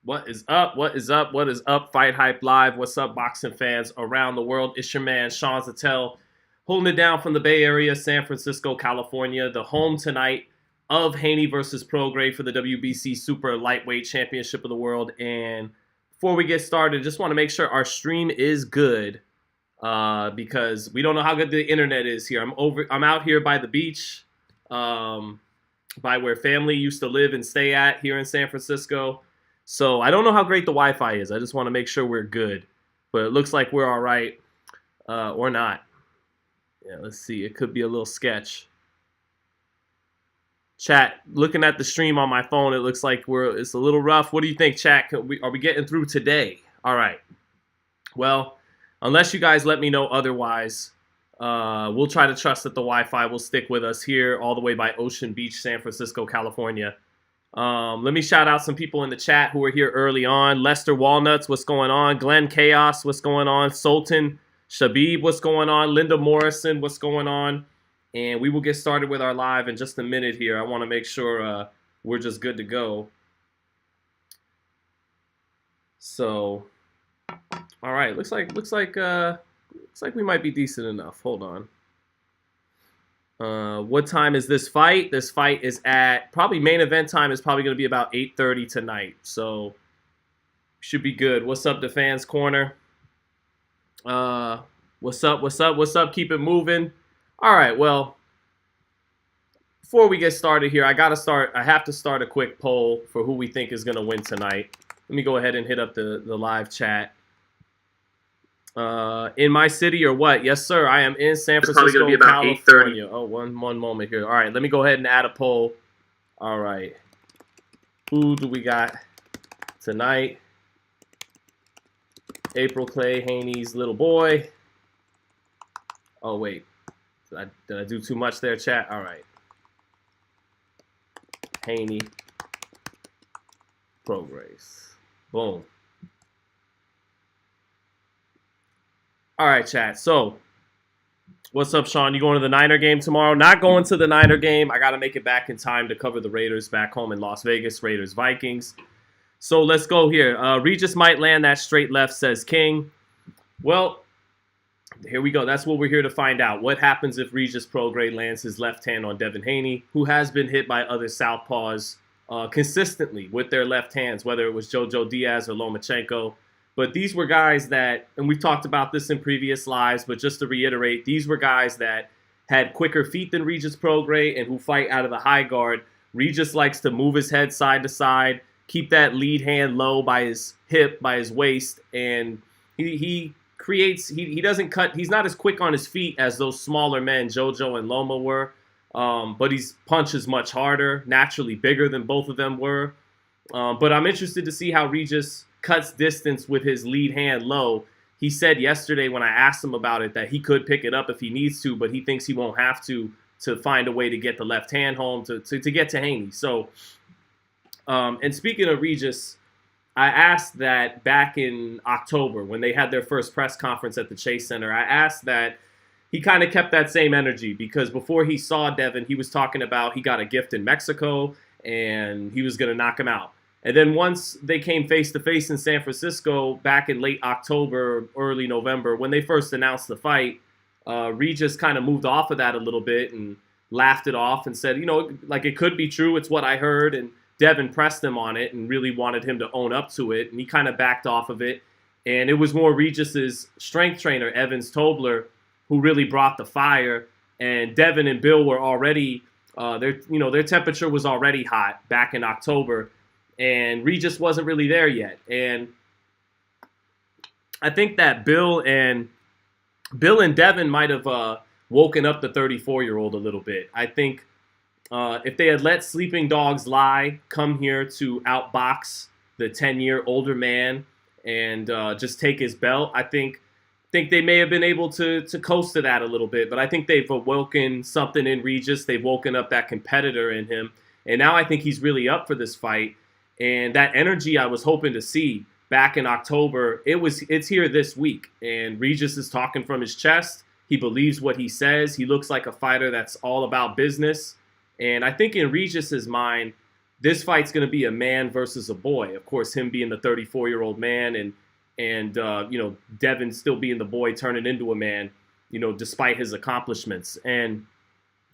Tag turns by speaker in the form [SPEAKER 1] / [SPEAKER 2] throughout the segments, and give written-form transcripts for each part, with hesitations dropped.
[SPEAKER 1] What is up? What is up? What is up? Fight Hype Live. What's up, boxing fans around the world? It's your man, Sean Zattel, holding it down from the Bay Area, San Francisco, California. The home tonight of Haney versus Prograis for the WBC Super Lightweight Championship of the World. And before we get started, just want to make sure our stream is good because we don't know how good the internet is here. I'm out here by the beach, by where family used to live and stay at here in San Francisco. So I don't know how great the Wi-Fi is. I just want to make sure we're good. But it looks like we're all right or not. Yeah, let's see. It could be a little sketch. Chat, looking at the stream on my phone, it looks like it's a little rough. What do you think, chat? Are we getting through today? All right. Well, unless you guys let me know otherwise, we'll try to trust that the Wi-Fi will stick with us here all the way by Ocean Beach, San Francisco, California. Let me shout out some people in the chat who were here early on. Lester Walnuts, what's going on? Glenn Chaos, what's going on? Sultan Shabib, what's going on? Linda Morrison, what's going on? And we will get started with our live in just a minute here. I want to make sure we're just good to go. So, all right, looks like we might be decent enough. Hold on. What time is this fight? This fight is at probably main event time is probably going to be about 8:30 tonight. So should be good. What's up, the fans corner? What's up? What's up? What's up? Keep it moving. All right. Well, before we get started here, I have to start a quick poll for who we think is going to win tonight. Let me go ahead and hit up the live chat. In my city or what? Yes, sir. I am in San Francisco,
[SPEAKER 2] it's probably gonna be about
[SPEAKER 1] California.
[SPEAKER 2] 8:30.
[SPEAKER 1] Oh, one moment here. All right, let me go ahead and add a poll. All right. Who do we got tonight? April Clay, Haney's little boy. Oh, wait. Did I do too much there, chat? All right. Haney. Prograis. Boom. All right, chat. So, what's up, Sean? You going to the Niner game tomorrow? Not going to the Niner game. I got to make it back in time to cover the Raiders back home in Las Vegas, Raiders-Vikings. So, let's go here. Regis might land that straight left, says King. Well, here we go. That's what we're here to find out. What happens if Regis Prograis lands his left hand on Devin Haney, who has been hit by other southpaws consistently with their left hands, whether it was Jojo Diaz or Lomachenko. But these were guys that, and we've talked about this in previous lives, but just to reiterate, these were guys that had quicker feet than Regis Prograis and who fight out of the high guard. Regis likes to move his head side to side, keep that lead hand low by his hip, by his waist, and he doesn't cut, he's not as quick on his feet as those smaller men, Jojo and Loma were, but he punches much harder, naturally bigger than both of them were. But I'm interested to see how Regis cuts distance with his lead hand low. He said yesterday when I asked him about it that he could pick it up if he needs to, but he thinks he won't have to find a way to get the left hand home to get to Haney. So, and speaking of Regis, I asked that back in October when they had their first press conference at the Chase Center. I asked that he kind of kept that same energy because before he saw Devin, he was talking about he got a gift in Mexico and he was going to knock him out. And then once they came face-to-face in San Francisco back in late October, early November, when they first announced the fight, Regis kind of moved off of that a little bit and laughed it off and said, you know, like it could be true. It's what I heard. And Devin pressed him on it and really wanted him to own up to it. And he kind of backed off of it. And it was more Regis's strength trainer, Evans Tobler, who really brought the fire. And Devin and Bill were already, their temperature was already hot back in October. And Regis wasn't really there yet. And I think that Bill and Devin might have woken up the 34-year-old a little bit. I think if they had let Sleeping Dogs Lie come here to outbox the 10-year older man and just take his belt, I think they may have been able to coast to that a little bit. But I think they've awoken something in Regis. They've woken up that competitor in him. And now I think he's really up for this fight. And that energy I was hoping to see back in October, it's here this week. And Regis is talking from his chest. He believes what he says. He looks like a fighter that's all about business. And I think in Regis's mind, this fight's going to be a man versus a boy. Of course, him being the 34-year-old man, and Devin still being the boy turning into a man, despite his accomplishments. And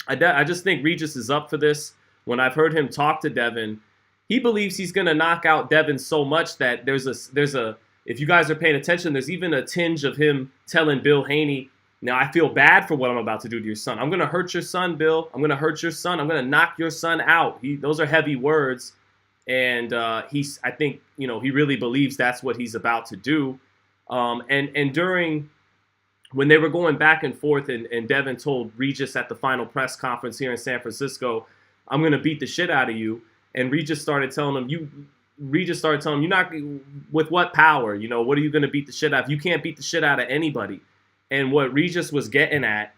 [SPEAKER 1] I just think Regis is up for this. When I've heard him talk to Devin, he believes he's going to knock out Devin so much that there's a if you guys are paying attention, there's even a tinge of him telling Bill Haney, now I feel bad for what I'm about to do to your son. I'm going to hurt your son, Bill. I'm going to hurt your son. I'm going to knock your son out. Those are heavy words. And I think, he really believes that's what he's about to do. And during, when they were going back and forth, and Devin told Regis at the final press conference here in San Francisco, I'm going to beat the shit out of you. And Regis started telling him, you're not, with what power? What are you going to beat the shit out of? You can't beat the shit out of anybody. And what Regis was getting at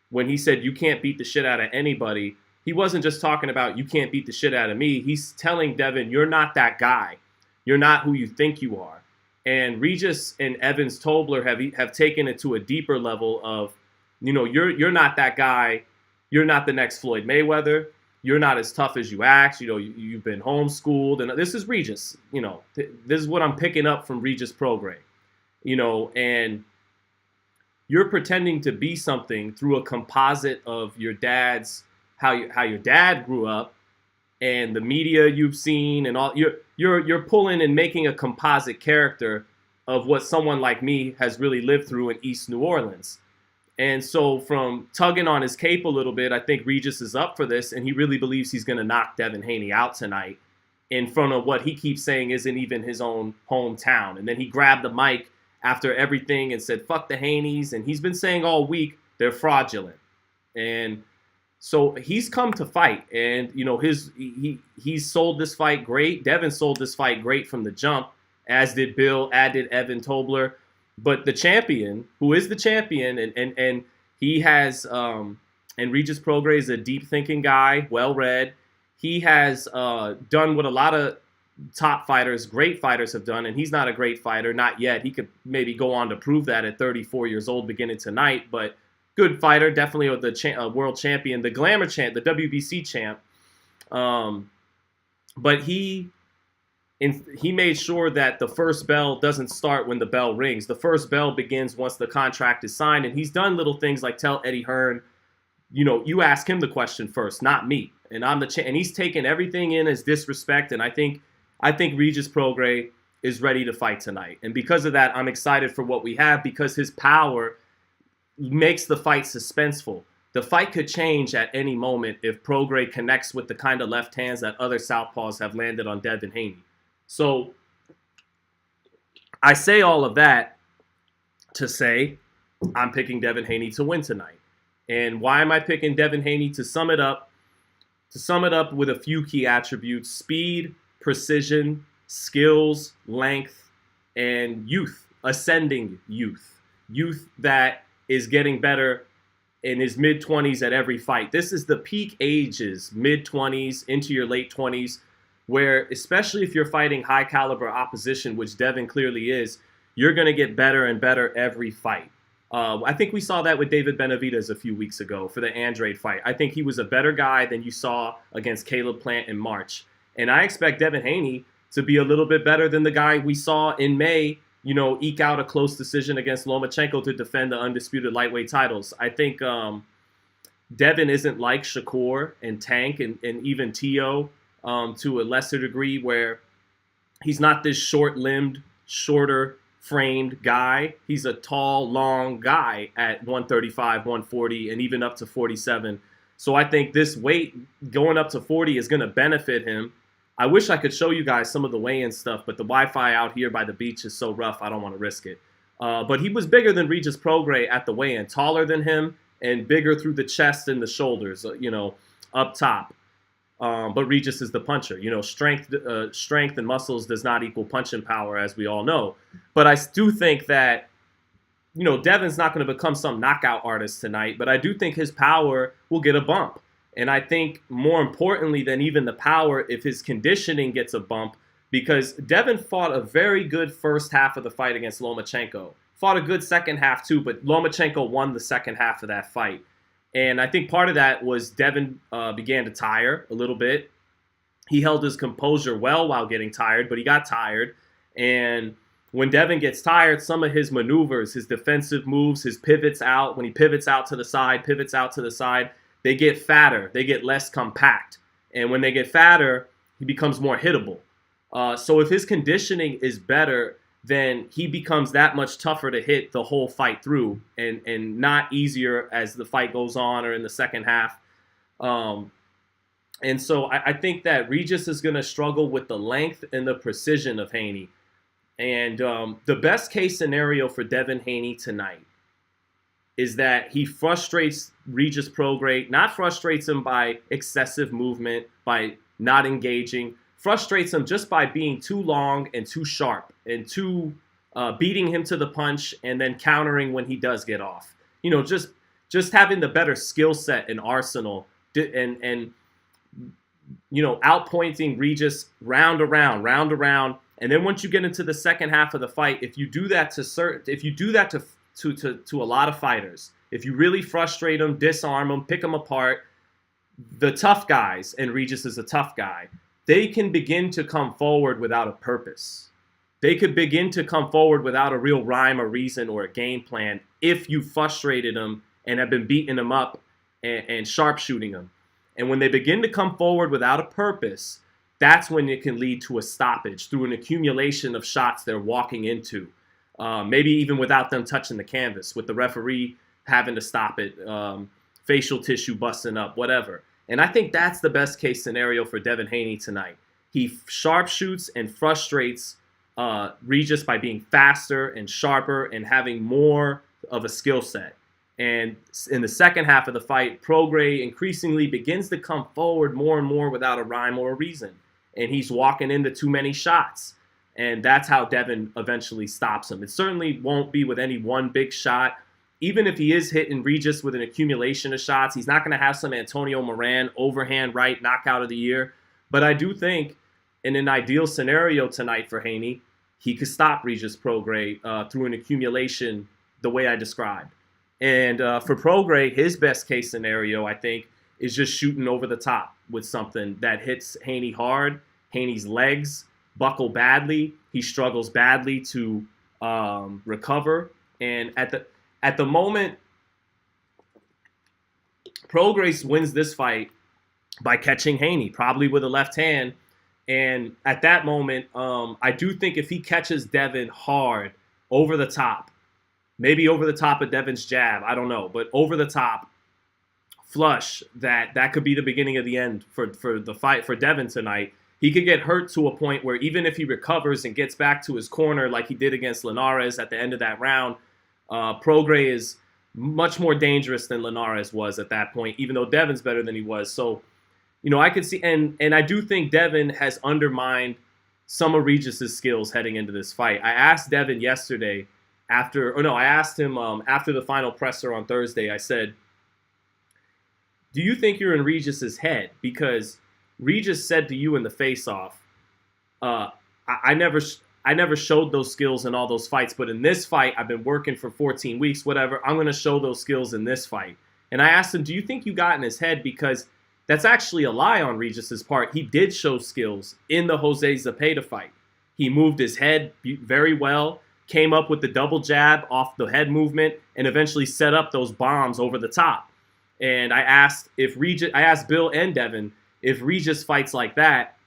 [SPEAKER 1] when he said you can't beat the shit out of anybody, he wasn't just talking about you can't beat the shit out of me. He's telling Devin, you're not that guy. You're not who you think you are. And Regis and Evans Tobler have taken it to a deeper level of, you're not that guy. You're not the next Floyd Mayweather. You're not as tough as you act. You've been homeschooled. And this is Regis. This is what I'm picking up from Regis Prograis. And you're pretending to be something through a composite of your dad's, how your dad grew up, and the media you've seen, and all. You're pulling and making a composite character of what someone like me has really lived through in East New Orleans. And so from tugging on his cape a little bit, I think Regis is up for this, and he really believes he's going to knock Devin Haney out tonight in front of what he keeps saying isn't even his own hometown. And then he grabbed the mic after everything and said, fuck the Haneys. And he's been saying all week they're fraudulent. And so he's come to fight. And, he's sold this fight great. Devin sold this fight great from the jump, as did Bill, as did Evan Tobler. But the champion, who is the champion, and he has, and Regis Prograis is a deep thinking guy, well read. He has done what a lot of top fighters, great fighters have done, and he's not a great fighter, not yet. He could maybe go on to prove that at 34 years old beginning tonight, but good fighter, definitely the world champion, the glamour champ, the WBC champ. But he made sure that the first bell doesn't start when the bell rings. The first bell begins once the contract is signed, and he's done little things like tell Eddie Hearn, you ask him the question first, not me. And I'm the and he's taken everything in as disrespect, and I think Regis Prograis is ready to fight tonight. And because of that, I'm excited for what we have, because his power makes the fight suspenseful. The fight could change at any moment if Prograis connects with the kind of left hands that other southpaws have landed on Devin Haney. So I say all of that to say I'm picking Devin Haney to win tonight. And why am I picking Devin Haney? To sum it up with a few key attributes: speed, precision, skills, length, and youth, ascending youth that is getting better in his mid-20s at every fight. This is the peak ages, mid-20s into your late 20s, where especially if you're fighting high-caliber opposition, which Devin clearly is, you're going to get better and better every fight. I think we saw that with David Benavidez a few weeks ago for the Andrade fight. I think he was a better guy than you saw against Caleb Plant in March. And I expect Devin Haney to be a little bit better than the guy we saw in May, eke out a close decision against Lomachenko to defend the undisputed lightweight titles. I think Devin isn't like Shakur and Tank and even Tio to a lesser degree, where he's not this short-limbed, shorter-framed guy. He's a tall, long guy at 135, 140, and even up to 47. So I think this weight going up to 40 is going to benefit him. I wish I could show you guys some of the weigh-in stuff, but the Wi-Fi out here by the beach is so rough, I don't want to risk it. But he was bigger than Regis Prograis at the weigh-in, taller than him, and bigger through the chest and the shoulders, up top. But Regis is the puncher. Strength and muscles does not equal punching power, as we all know. But I do think that, Devin's not going to become some knockout artist tonight, but I do think his power will get a bump. And I think more importantly than even the power, if his conditioning gets a bump, because Devin fought a very good first half of the fight against Lomachenko. Fought a good second half too, but Lomachenko won the second half of that fight. And I think part of that was Devin began to tire a little bit. He held his composure well while getting tired, but he got tired. And when Devin gets tired, some of his maneuvers, his defensive moves, his pivots out, when he pivots out to the side, they get fatter. They get less compact. And when they get fatter, he becomes more hittable. So if his conditioning is better, then he becomes that much tougher to hit the whole fight through, and not easier as the fight goes on or in the second half. And so I think that Regis is going to struggle with the length and the precision of Haney. And the best case scenario for Devin Haney tonight is that he frustrates Regis Prograis, not frustrates him by excessive movement, by not engaging, frustrates him just by being too long and too sharp and too beating him to the punch and then countering when he does get off. You know, just having the better skill set and arsenal and you know, outpointing Regis round around. And then once you get into the second half of the fight, if you do that to a lot of fighters, if you really frustrate them, disarm them, pick them apart, the tough guys, and Regis is a tough guy, they can begin to come forward without a purpose. They could begin to come forward without a real rhyme or reason or a game plan if you frustrated them and have been beating them up and sharpshooting them. And when they begin to come forward without a purpose, that's when it can lead to a stoppage through an accumulation of shots they're walking into. Maybe even without them touching the canvas, with the referee having to stop it, facial tissue busting up, whatever. And I think that's the best case scenario for Devin Haney tonight. He sharpshoots and frustrates Regis by being faster and sharper and having more of a skill set. And in the second half of the fight, Prograis increasingly begins to come forward more and more without a rhyme or a reason. And he's walking into too many shots. And that's how Devin eventually stops him. It certainly won't be with any one big shot. Even if he is hitting Regis with an accumulation of shots, he's not going to have some Antonio Moran overhand right knockout of the year. But I do think in an ideal scenario tonight for Haney, he could stop Regis Prograis through an accumulation the way I described. And for Prograis, his best case scenario, I think, is just shooting over the top with something that hits Haney hard. Haney's legs buckle badly. He struggles badly to recover. And at the moment, Prograis wins this fight by catching Haney, probably with a left hand. And at that moment, I do think if he catches Devin hard over the top, maybe over the top of Devin's jab, I don't know, but over the top, flush, that could be the beginning of the end for the fight for Devin tonight. He could get hurt to a point where even if he recovers and gets back to his corner like he did against Linares at the end of that round, Prograis is much more dangerous than Linares was at that point, even though Devin's better than he was. So, you know, I could see, and I do think Devin has undermined some of Regis's skills heading into this fight. I asked Devin yesterday I asked him after the final presser on Thursday. I said, do you think you're in Regis's head? Because Regis said to you in the face-off, I never showed those skills in all those fights, but in this fight, I've been working for 14 weeks, whatever. I'm going to show those skills in this fight. And I asked him, do you think you got in his head? Because that's actually a lie on Regis's part. He did show skills in the Jose Zepeda fight. He moved his head very well, came up with the double jab off the head movement, and eventually set up those bombs over the top. And I asked Bill and Devin, if Regis fights like that,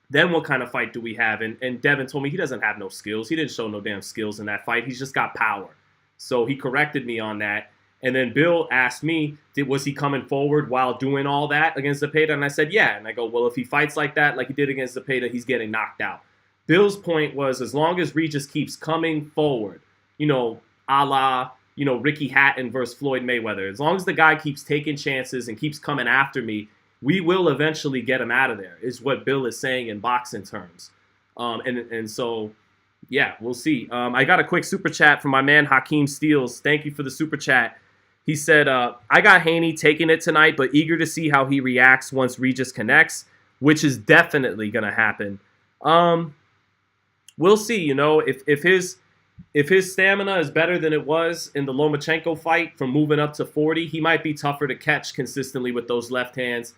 [SPEAKER 1] then what kind of fight do we have? And Devin told me he doesn't have no skills. He didn't show no damn skills in that fight. He's just got power. So he corrected me on that. And then Bill asked me, was he coming forward while doing all that against Zepeda? And I said, yeah. And I go, well, if he fights like that, like he did against Zepeda, he's getting knocked out. Bill's point was, as long as Regis keeps coming forward, you know, a la, you know, Ricky Hatton versus Floyd Mayweather, as long as the guy keeps taking chances and keeps coming after me, we will eventually get him out of there, is what Bill is saying in boxing terms. And so, yeah, we'll see. I got a quick super chat from my man Hakeem Steels. Thank you for the super chat. He said, I got Haney taking it tonight, but eager to see how he reacts once Regis connects, which is definitely going to happen. We'll see, you know, if his stamina is better than it was in the Lomachenko fight from moving up to 40, he might be tougher to catch consistently with those left hands.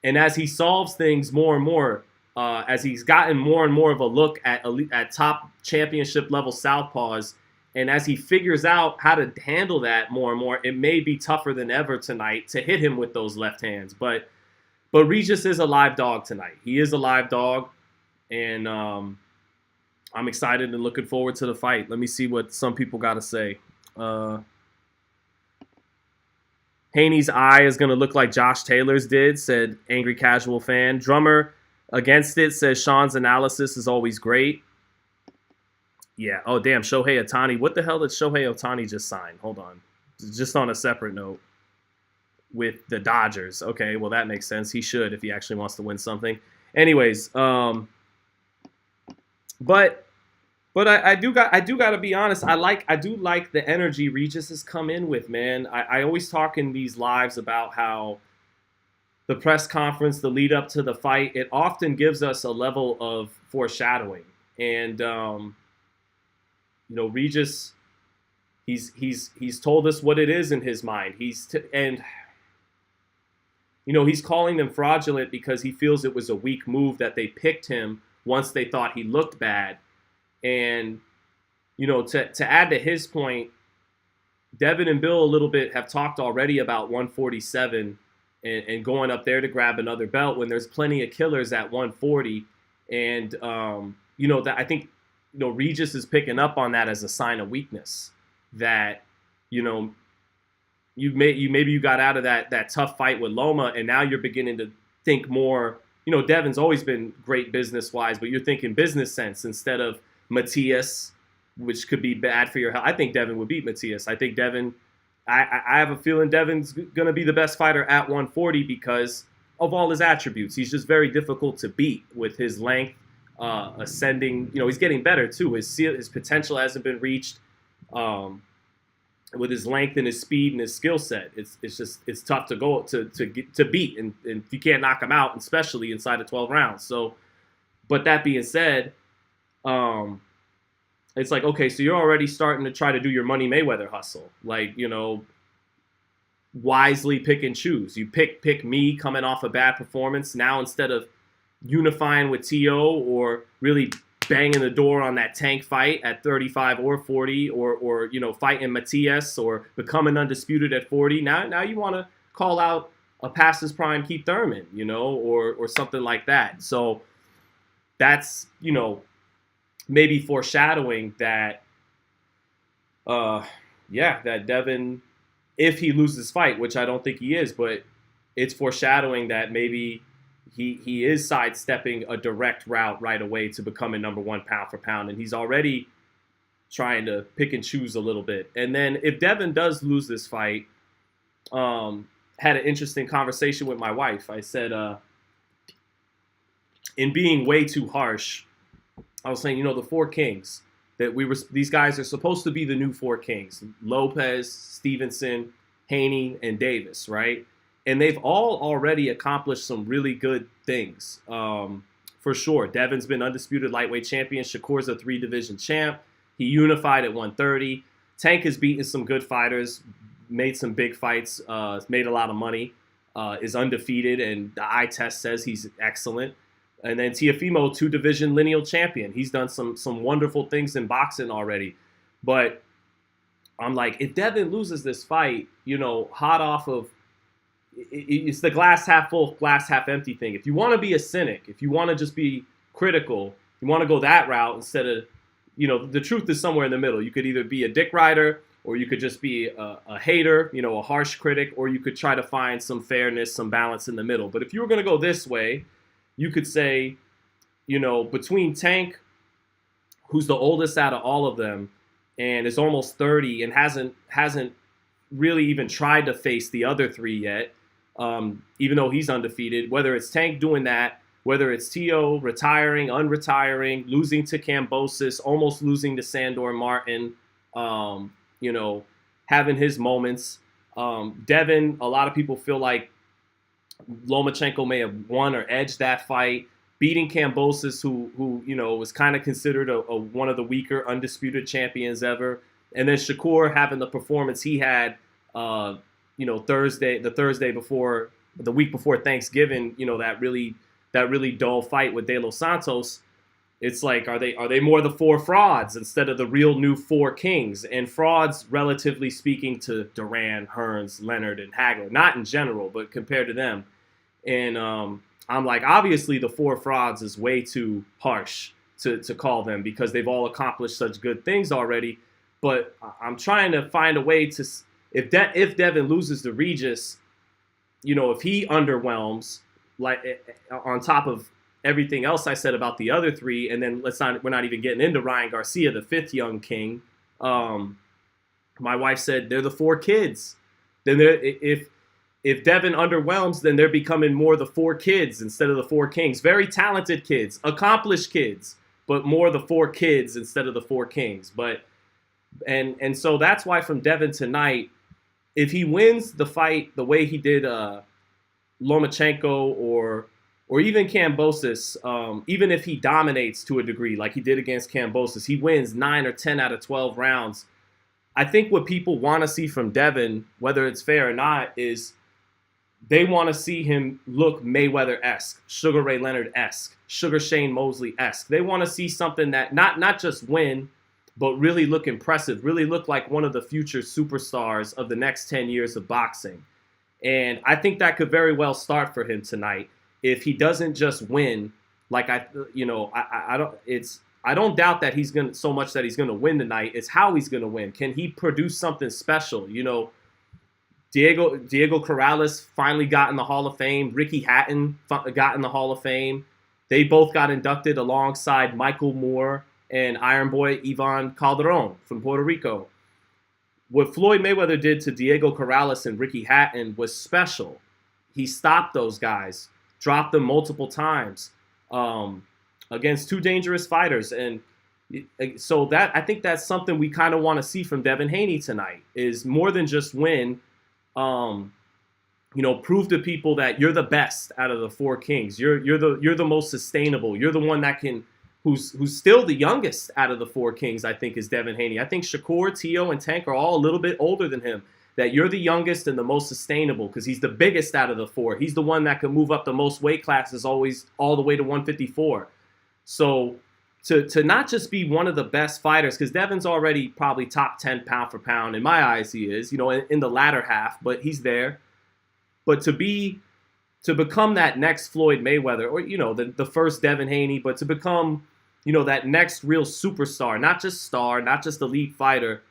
[SPEAKER 1] And as he solves things more and more, as he's gotten more and more of a look at top championship level southpaws, and as he figures out how to handle that more and more, it may be tougher than ever tonight to hit him with those left hands. But Regis is a live dog tonight. He is a live dog, and I'm excited and looking forward to the fight. Let me see what some people got to say. Haney's eye is going to look like Josh Taylor's did, said Angry Casual Fan. Drummer against it says Sean's analysis is always great. Yeah. Oh, damn. Shohei Ohtani. What the hell did Shohei Ohtani just sign? Hold on. Just on a separate note. With the Dodgers. Okay, well, that makes sense. He should if he actually wants to win something. Anyways, but I do got to be honest. I do like the energy Regis has come in with, man. I always talk in these lives about how the press conference, the lead up to the fight, it often gives us a level of foreshadowing. And Regis, he's told us what it is in his mind. He's calling them fraudulent because he feels it was a weak move that they picked him once they thought he looked bad. And, to add to his point, Devin and Bill a little bit have talked already about 147 and going up there to grab another belt when there's plenty of killers at 140. And, that I think, Regis is picking up on that as a sign of weakness that, maybe you got out of that tough fight with Loma, and now you're beginning to think more. Devin's always been great business-wise, but you're thinking business sense instead of Matias, which could be bad for your health. I think Devin would beat Matias. I think Devin, I have a feeling Devin's going to be the best fighter at 140 because of all his attributes. He's just very difficult to beat with his length, ascending. He's getting better too. His potential hasn't been reached. With his length and his speed and his skill set, it's tough to go to beat, and if you can't knock him out, especially inside of 12 rounds. So, but that being said, it's like, okay, so you're already starting to try to do your Money Mayweather hustle, like wisely pick and choose. You pick me coming off a bad performance. Now instead of unifying with T.O. or really banging the door on that Tank fight at 35 or 40 or fighting Matias or becoming undisputed at 40. Now you want to call out a past his prime Keith Thurman, or something like that. So that's, maybe foreshadowing that, that Devin, if he loses fight, which I don't think he is, but it's foreshadowing that maybe he is sidestepping a direct route right away to becoming number one pound for pound. And he's already trying to pick and choose a little bit. And then if Devin does lose this fight, had an interesting conversation with my wife. I said, in being way too harsh, I was saying, the four kings, that these guys are supposed to be the new four kings: Lopez, Stevenson, Haney, and Davis, right? And they've all already accomplished some really good things, for sure. Devin's been undisputed lightweight champion. Shakur's a 3-division champ. He unified at 130. Tank has beaten some good fighters, made some big fights, made a lot of money, is undefeated, and the eye test says he's excellent. And then Teofimo, 2-division lineal champion. He's done some wonderful things in boxing already. But I'm like, if Devin loses this fight, hot off of, it's the glass half full, glass half empty thing. If you want to be a cynic, if you want to just be critical, you want to go that route instead of, the truth is somewhere in the middle. You could either be a dick rider, or you could just be a hater, a harsh critic, or you could try to find some fairness, some balance in the middle. But if you were going to go this way, you could say, between Tank, who's the oldest out of all of them, and is almost 30 and hasn't really even tried to face the other three yet, even though he's undefeated. Whether it's Tank doing that, whether it's T.O. retiring, unretiring, losing to Kambosos, almost losing to Sandor Martin, having his moments. Devin, a lot of people feel like Lomachenko may have won or edged that fight, beating Kambosos, who was kind of considered one of the weaker undisputed champions ever. And then Shakur having the performance he had, the Thursday before the week before Thanksgiving, that really dull fight with De Los Santos. It's like, are they more the four frauds instead of the real new four kings? And frauds, relatively speaking, to Duran, Hearns, Leonard, and Hagler, not in general, but compared to them. And I'm like, obviously the four frauds is way too harsh to call them because they've all accomplished such good things already. But I'm trying to find a way to, if Devin loses to Regis, if he underwhelms, like on top of everything else I said about the other three, and then we're not even getting into Ryan Garcia, the fifth young king. My wife said they're the four kids. Then if Devin underwhelms, then they're becoming more the four kids instead of the four kings. Very talented kids, accomplished kids, but more the four kids instead of the four kings. And so that's why from Devin tonight, if he wins the fight the way he did Lomachenko or even Kambosos, even if he dominates to a degree like he did against Kambosos, he wins 9 or 10 out of 12 rounds. I think what people want to see from Devin, whether it's fair or not, is they want to see him look Mayweather-esque, Sugar Ray Leonard-esque, Sugar Shane Mosley-esque. They want to see something that not just win, but really look impressive, really look like one of the future superstars of the next 10 years of boxing. And I think that could very well start for him tonight. If he doesn't just win, like I don't doubt that he's gonna so much that he's gonna win tonight. It's how he's gonna win. Can he produce something special? Diego Corrales finally got in the Hall of Fame. Ricky Hatton got in the Hall of Fame. They both got inducted alongside Michael Moore and Iron Boy Ivan Calderon from Puerto Rico. What Floyd Mayweather did to Diego Corrales and Ricky Hatton was special. He stopped those guys, dropped them multiple times against two dangerous fighters. And so I think that's something we kind of want to see from Devin Haney tonight, is more than just win. Prove to people that you're the best out of the four kings. You're the most sustainable. You're the one that can, who's still the youngest out of the four kings, I think, is Devin Haney. I think Shakur, Tio, and Tank are all a little bit older than him. That you're the youngest and the most sustainable because he's the biggest out of the four. He's the one that can move up the most weight classes, always all the way to 154. So to not just be one of the best fighters, because Devin's already probably top 10 pound for pound. In my eyes, he is, in the latter half, but he's there. But to become that next Floyd Mayweather, or, the first Devin Haney, but to become, that next real superstar, not just elite fighter,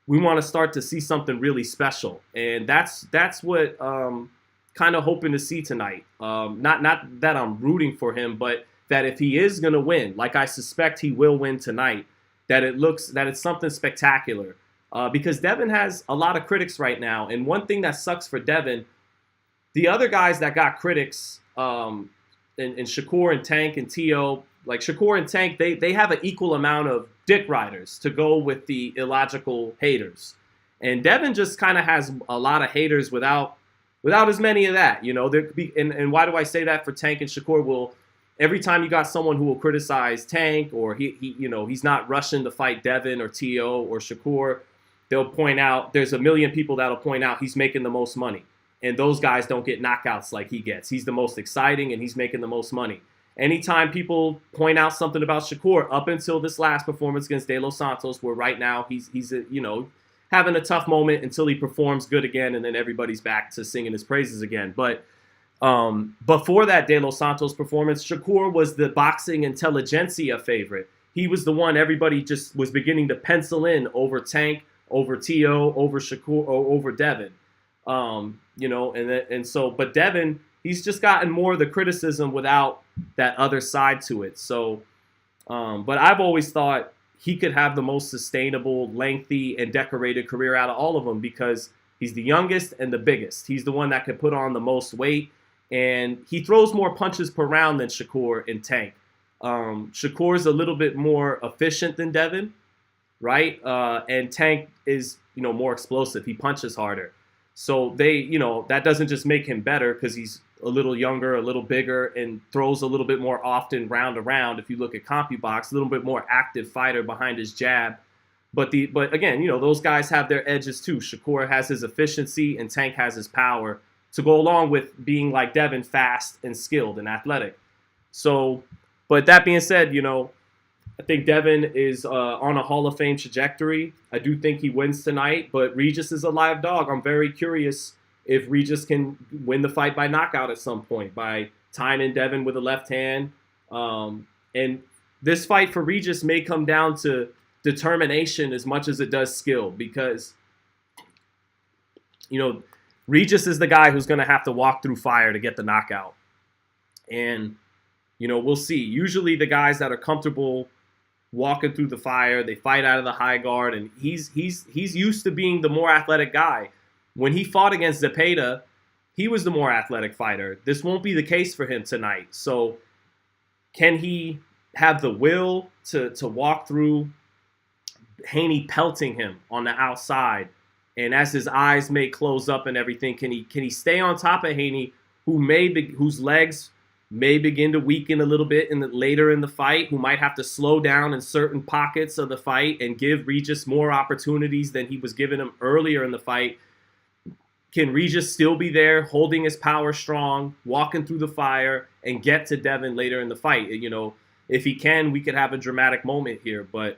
[SPEAKER 1] we want to start to see something really special. And that's what kind of hoping to see tonight. Not that I'm rooting for him, but that if he is going to win, like I suspect he will win tonight, that it's something spectacular. Because Devin has a lot of critics right now. And one thing that sucks for Devin, the other guys that got critics, and Shakur and Tank and Tio, like Shakur and Tank, they have an equal amount of dick riders to go with the illogical haters. And Devin just kind of has a lot of haters without as many of that. And why do I say that for Tank and Shakur? Well, every time you got someone who will criticize Tank, or he's not rushing to fight Devin or Tio or Shakur, they'll point out, there's a million people that'll point out he's making the most money. And those guys don't get knockouts like he gets. He's the most exciting and he's making the most money. Anytime people point out something about Shakur, up until this last performance against De Los Santos, where right now he's having a tough moment until he performs good again, and then everybody's back to singing his praises again. But before that De Los Santos performance, Shakur was the boxing intelligentsia favorite. He was the one everybody just was beginning to pencil in over Tank, over Tio, over Shakur, or over Devin. But Devin, he's just gotten more of the criticism without that other side to it. So, but I've always thought he could have the most sustainable, lengthy, and decorated career out of all of them because he's the youngest and the biggest. He's the one that can put on the most weight, and he throws more punches per round than Shakur and Tank. Shakur's a little bit more efficient than Devin, right? And Tank is, more explosive. He punches harder. So that doesn't just make him better because he's a little younger, a little bigger, and throws a little bit more often round to round. If you look at CompuBox, a little bit more active fighter behind his jab. But again, those guys have their edges too. Shakur has his efficiency and Tank has his power. to go along with being like Devin, fast and skilled and athletic. So, but that being said, I think Devin is on a Hall of Fame trajectory. I do think he wins tonight, but Regis is a live dog. I'm very curious if Regis can win the fight by knockout at some point, by tying Devin with a left hand. And this fight for Regis may come down to determination as much as it does skill, because, Regis is the guy who's going to have to walk through fire to get the knockout. And, we'll see. Usually the guys that are comfortable walking through the fire, they fight out of the high guard, and he's used to being the more athletic guy. When he fought against Zepeda, he was the more athletic fighter. This won't be the case for him tonight. So can he have the will to walk through Haney pelting him on the outside? And as his eyes may close up and everything, can he stay on top of Haney, whose legs may begin to weaken a little bit later in the fight, who might have to slow down in certain pockets of the fight and give Regis more opportunities than he was giving him earlier in the fight? Can Regis still be there, holding his power strong, walking through the fire, and get to Devin later in the fight? If he can, we could have a dramatic moment here. But,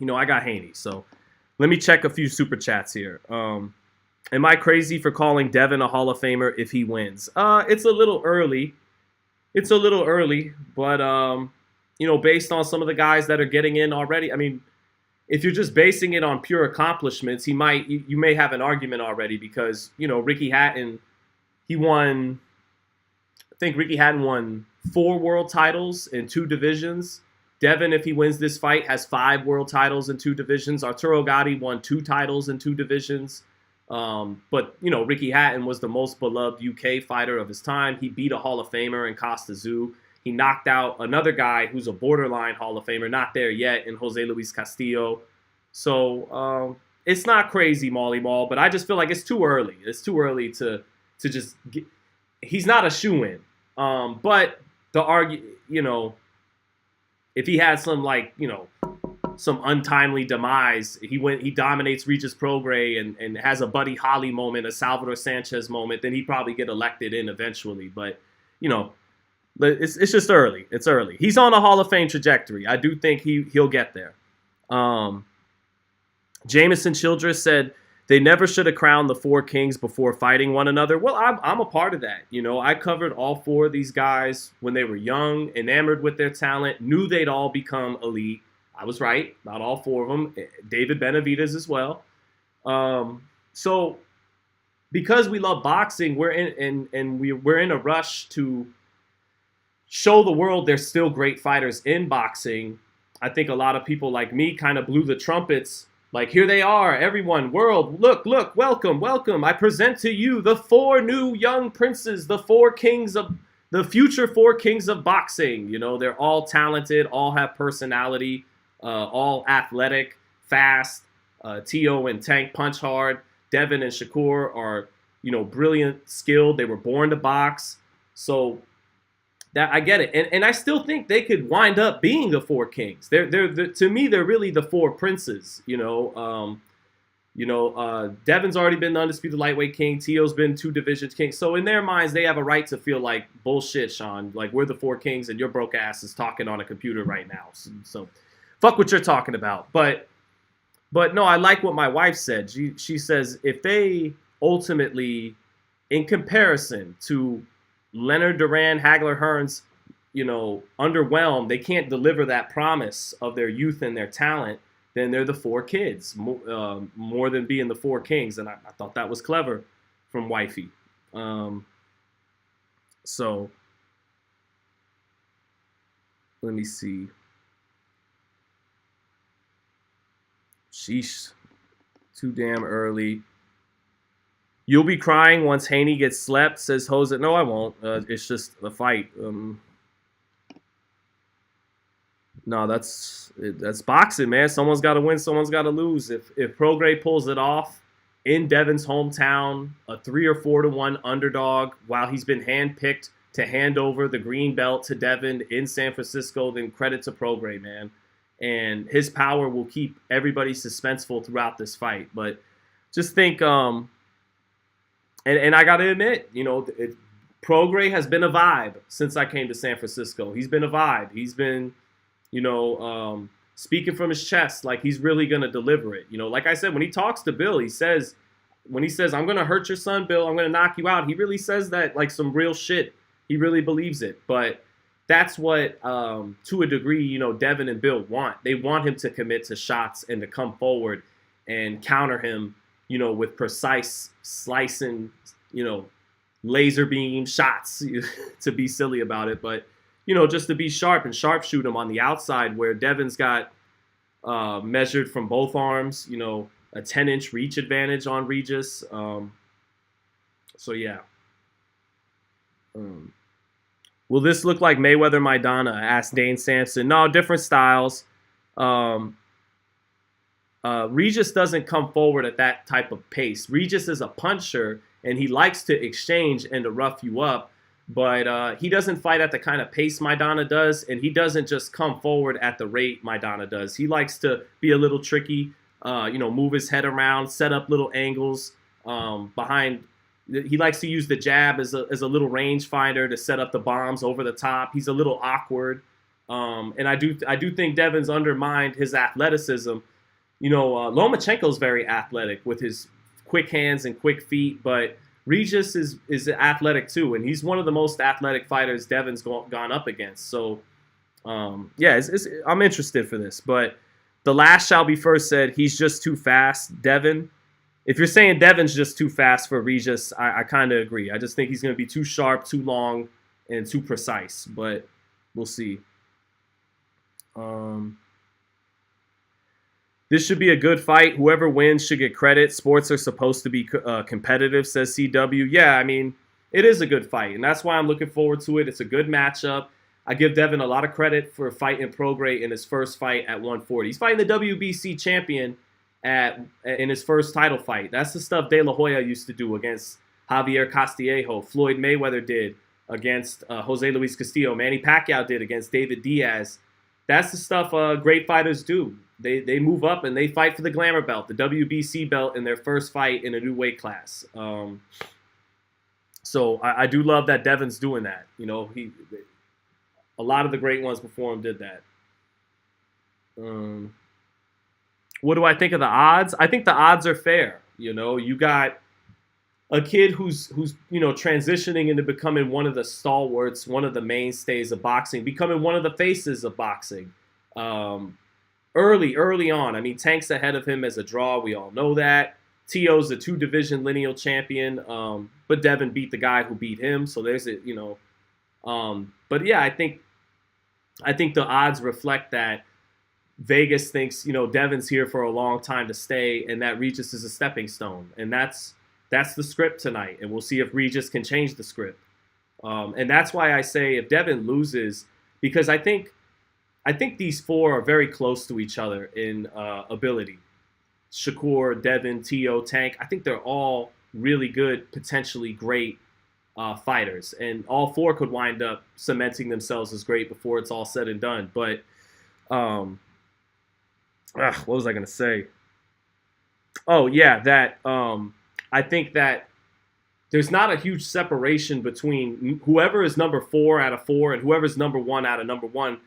[SPEAKER 1] I got Haney. So let me check a few super chats here. Am I crazy for calling Devin a Hall of Famer if he wins? It's a little early. But, based on some of the guys that are getting in already, if you're just basing it on pure accomplishments, you may have an argument already, because, Ricky Hatton, I think Ricky Hatton won 4 world titles in 2 divisions. Devin, if he wins this fight, has 5 world titles in 2 divisions. Arturo Gatti won 2 titles in 2 divisions. But, Ricky Hatton was the most beloved UK fighter of his time. He beat a Hall of Famer in Costa Tszyu. He knocked out another guy who's a borderline Hall of Famer, not there yet, in Jose Luis Castillo. So it's not crazy, Molly Mall, but I just feel like it's too early. It's too early to just get. He's not a shoo-in. But if he had some some untimely demise, he dominates Regis Prograis and has a Buddy Holly moment, a Salvador Sanchez moment, then he'd probably get elected in eventually. But it's just early. It's early. He's on a Hall of Fame trajectory. I do think he'll get there. Jameson Childress said they never should have crowned the 4 kings before fighting one another. Well, I'm a part of that. I covered all 4 of these guys when they were young, enamored with their talent, knew they'd all become elite. I was right about all 4 of them. David Benavidez as well. So because we love boxing, we're in a rush to show the world there's still great fighters in boxing. I think a lot of people like me kind of blew the trumpets. Like, here they are, everyone, world, look, welcome. I present to you the 4 new young princes, the future 4 kings of boxing. They're all talented, all have personality, all athletic, fast. Tio and Tank punch hard. Devin and Shakur are, brilliant, skilled. They were born to box. So that I get it. And I still think they could wind up being the 4 kings. They're to me, they're really the 4 princes. Devin's already been the undisputed lightweight king. Tio's been 2 divisions king. So in their minds, they have a right to feel like, bullshit, Sean. Like, we're the 4 kings and your broke ass is talking on a computer right now. So fuck what you're talking about. But no, I like what my wife said. She says if they ultimately, in comparison to Leonard Duran, Hagler Hearns, underwhelmed, they can't deliver that promise of their youth and their talent, then they're the 4 kids, more than being the 4 kings. And I thought that was clever from wifey. So let me see. Sheesh, too damn early. You'll be crying once Haney gets slept, says Jose. No, I won't. It's just a fight. No, that's boxing, man. Someone's got to win. Someone's got to lose. If Prograis pulls it off in Devin's hometown, a 3 or 4 to 1 underdog, while he's been handpicked to hand over the green belt to Devin in San Francisco, then credit to Prograis, man. And his power will keep everybody suspenseful throughout this fight. But just think, And I got to admit, Prograis has been a vibe since I came to San Francisco. He's been a vibe. He's been, speaking from his chest, like he's really going to deliver it. Like I said, when he talks to Bill, when he says, I'm going to hurt your son, Bill, I'm going to knock you out, he really says that like some real shit. He really believes it. But that's what, to a degree, Devin and Bill want. They want him to commit to shots and to come forward and counter him, with precise slicing, laser beam shots, to be silly about it. But, just to be sharp and sharpshoot him on the outside, where Devin's got measured from both arms, a 10-inch reach advantage on Regis. So, yeah. Will this look like Mayweather Maidana? Asked Dane Sampson. No, different styles. Regis doesn't come forward at that type of pace. Regis is a puncher, and he likes to exchange and to rough you up, but he doesn't fight at the kind of pace Maidana does, and he doesn't just come forward at the rate Maidana does. He likes to be a little tricky, move his head around, set up little angles behind. He likes to use the jab as a little range finder to set up the bombs over the top. He's a little awkward, and I do think Devin's undermined his athleticism. Lomachenko's very athletic with his quick hands and quick feet, but Regis is athletic too, and he's one of the most athletic fighters Devin's gone up against. So, I'm interested for this. But the last shall be first said he's just too fast, Devin. If you're saying Devin's just too fast for Regis, I kind of agree. I just think he's going to be too sharp, too long, and too precise. But we'll see. This should be a good fight. Whoever wins should get credit. Sports are supposed to be competitive, says CW. Yeah, I mean, it is a good fight, and that's why I'm looking forward to it. It's a good matchup. I give Devin a lot of credit for fighting Prograis in his first fight at 140. He's fighting the WBC champion in his first title fight. That's the stuff De La Hoya used to do against Javier Castillejo. Floyd Mayweather did against Jose Luis Castillo. Manny Pacquiao did against David Diaz. That's the stuff great fighters do. They move up and they fight for the glamour belt, the WBC belt, in their first fight in a new weight class. So I do love that Devin's doing that. A lot of the great ones before him did that. What do I think of the odds? I think the odds are fair. You got a kid who's transitioning into becoming one of the stalwarts, one of the mainstays of boxing, becoming one of the faces of boxing. Early on. I mean, Tank's ahead of him as a draw. We all know that. T.O.'s a 2-division lineal champion, but Devin beat the guy who beat him. So there's it, But yeah, I think the odds reflect that Vegas thinks, Devin's here for a long time to stay, and that Regis is a stepping stone. And that's the script tonight. And we'll see if Regis can change the script. And that's why I say if Devin loses, because I think these four are very close to each other in ability. Shakur, Devin, T.O., Tank. I think they're all really good, potentially great fighters. And all four could wind up cementing themselves as great before it's all said and done. But what was I going to say? Oh, yeah, that I think that there's not a huge separation between whoever is number 4 out of 4 and whoever's number 1 out of number 1.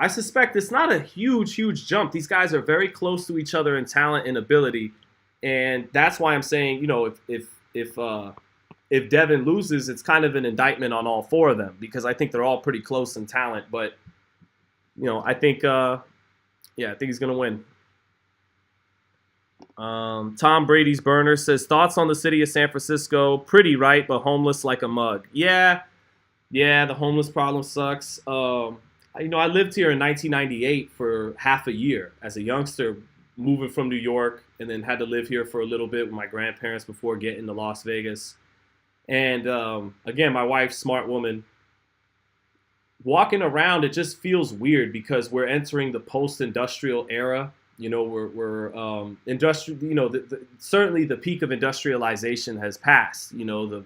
[SPEAKER 1] I suspect it's not a huge jump. These guys are very close to each other in talent and ability, and that's why I'm saying, if Devin loses, it's kind of an indictment on all four of them, because I think they're all pretty close in talent. But I think he's gonna win. Tom Brady's burner says, thoughts on the city of San Francisco? Pretty, right? But homeless like a mug. Yeah, the homeless problem sucks. I lived here in 1998 for half a year as a youngster, moving from New York, and then had to live here for a little bit with my grandparents before getting to Las Vegas. And again, my wife's smart woman. Walking around, it just feels weird because we're entering the post-industrial era. We're industrial. Certainly the peak of industrialization has passed. The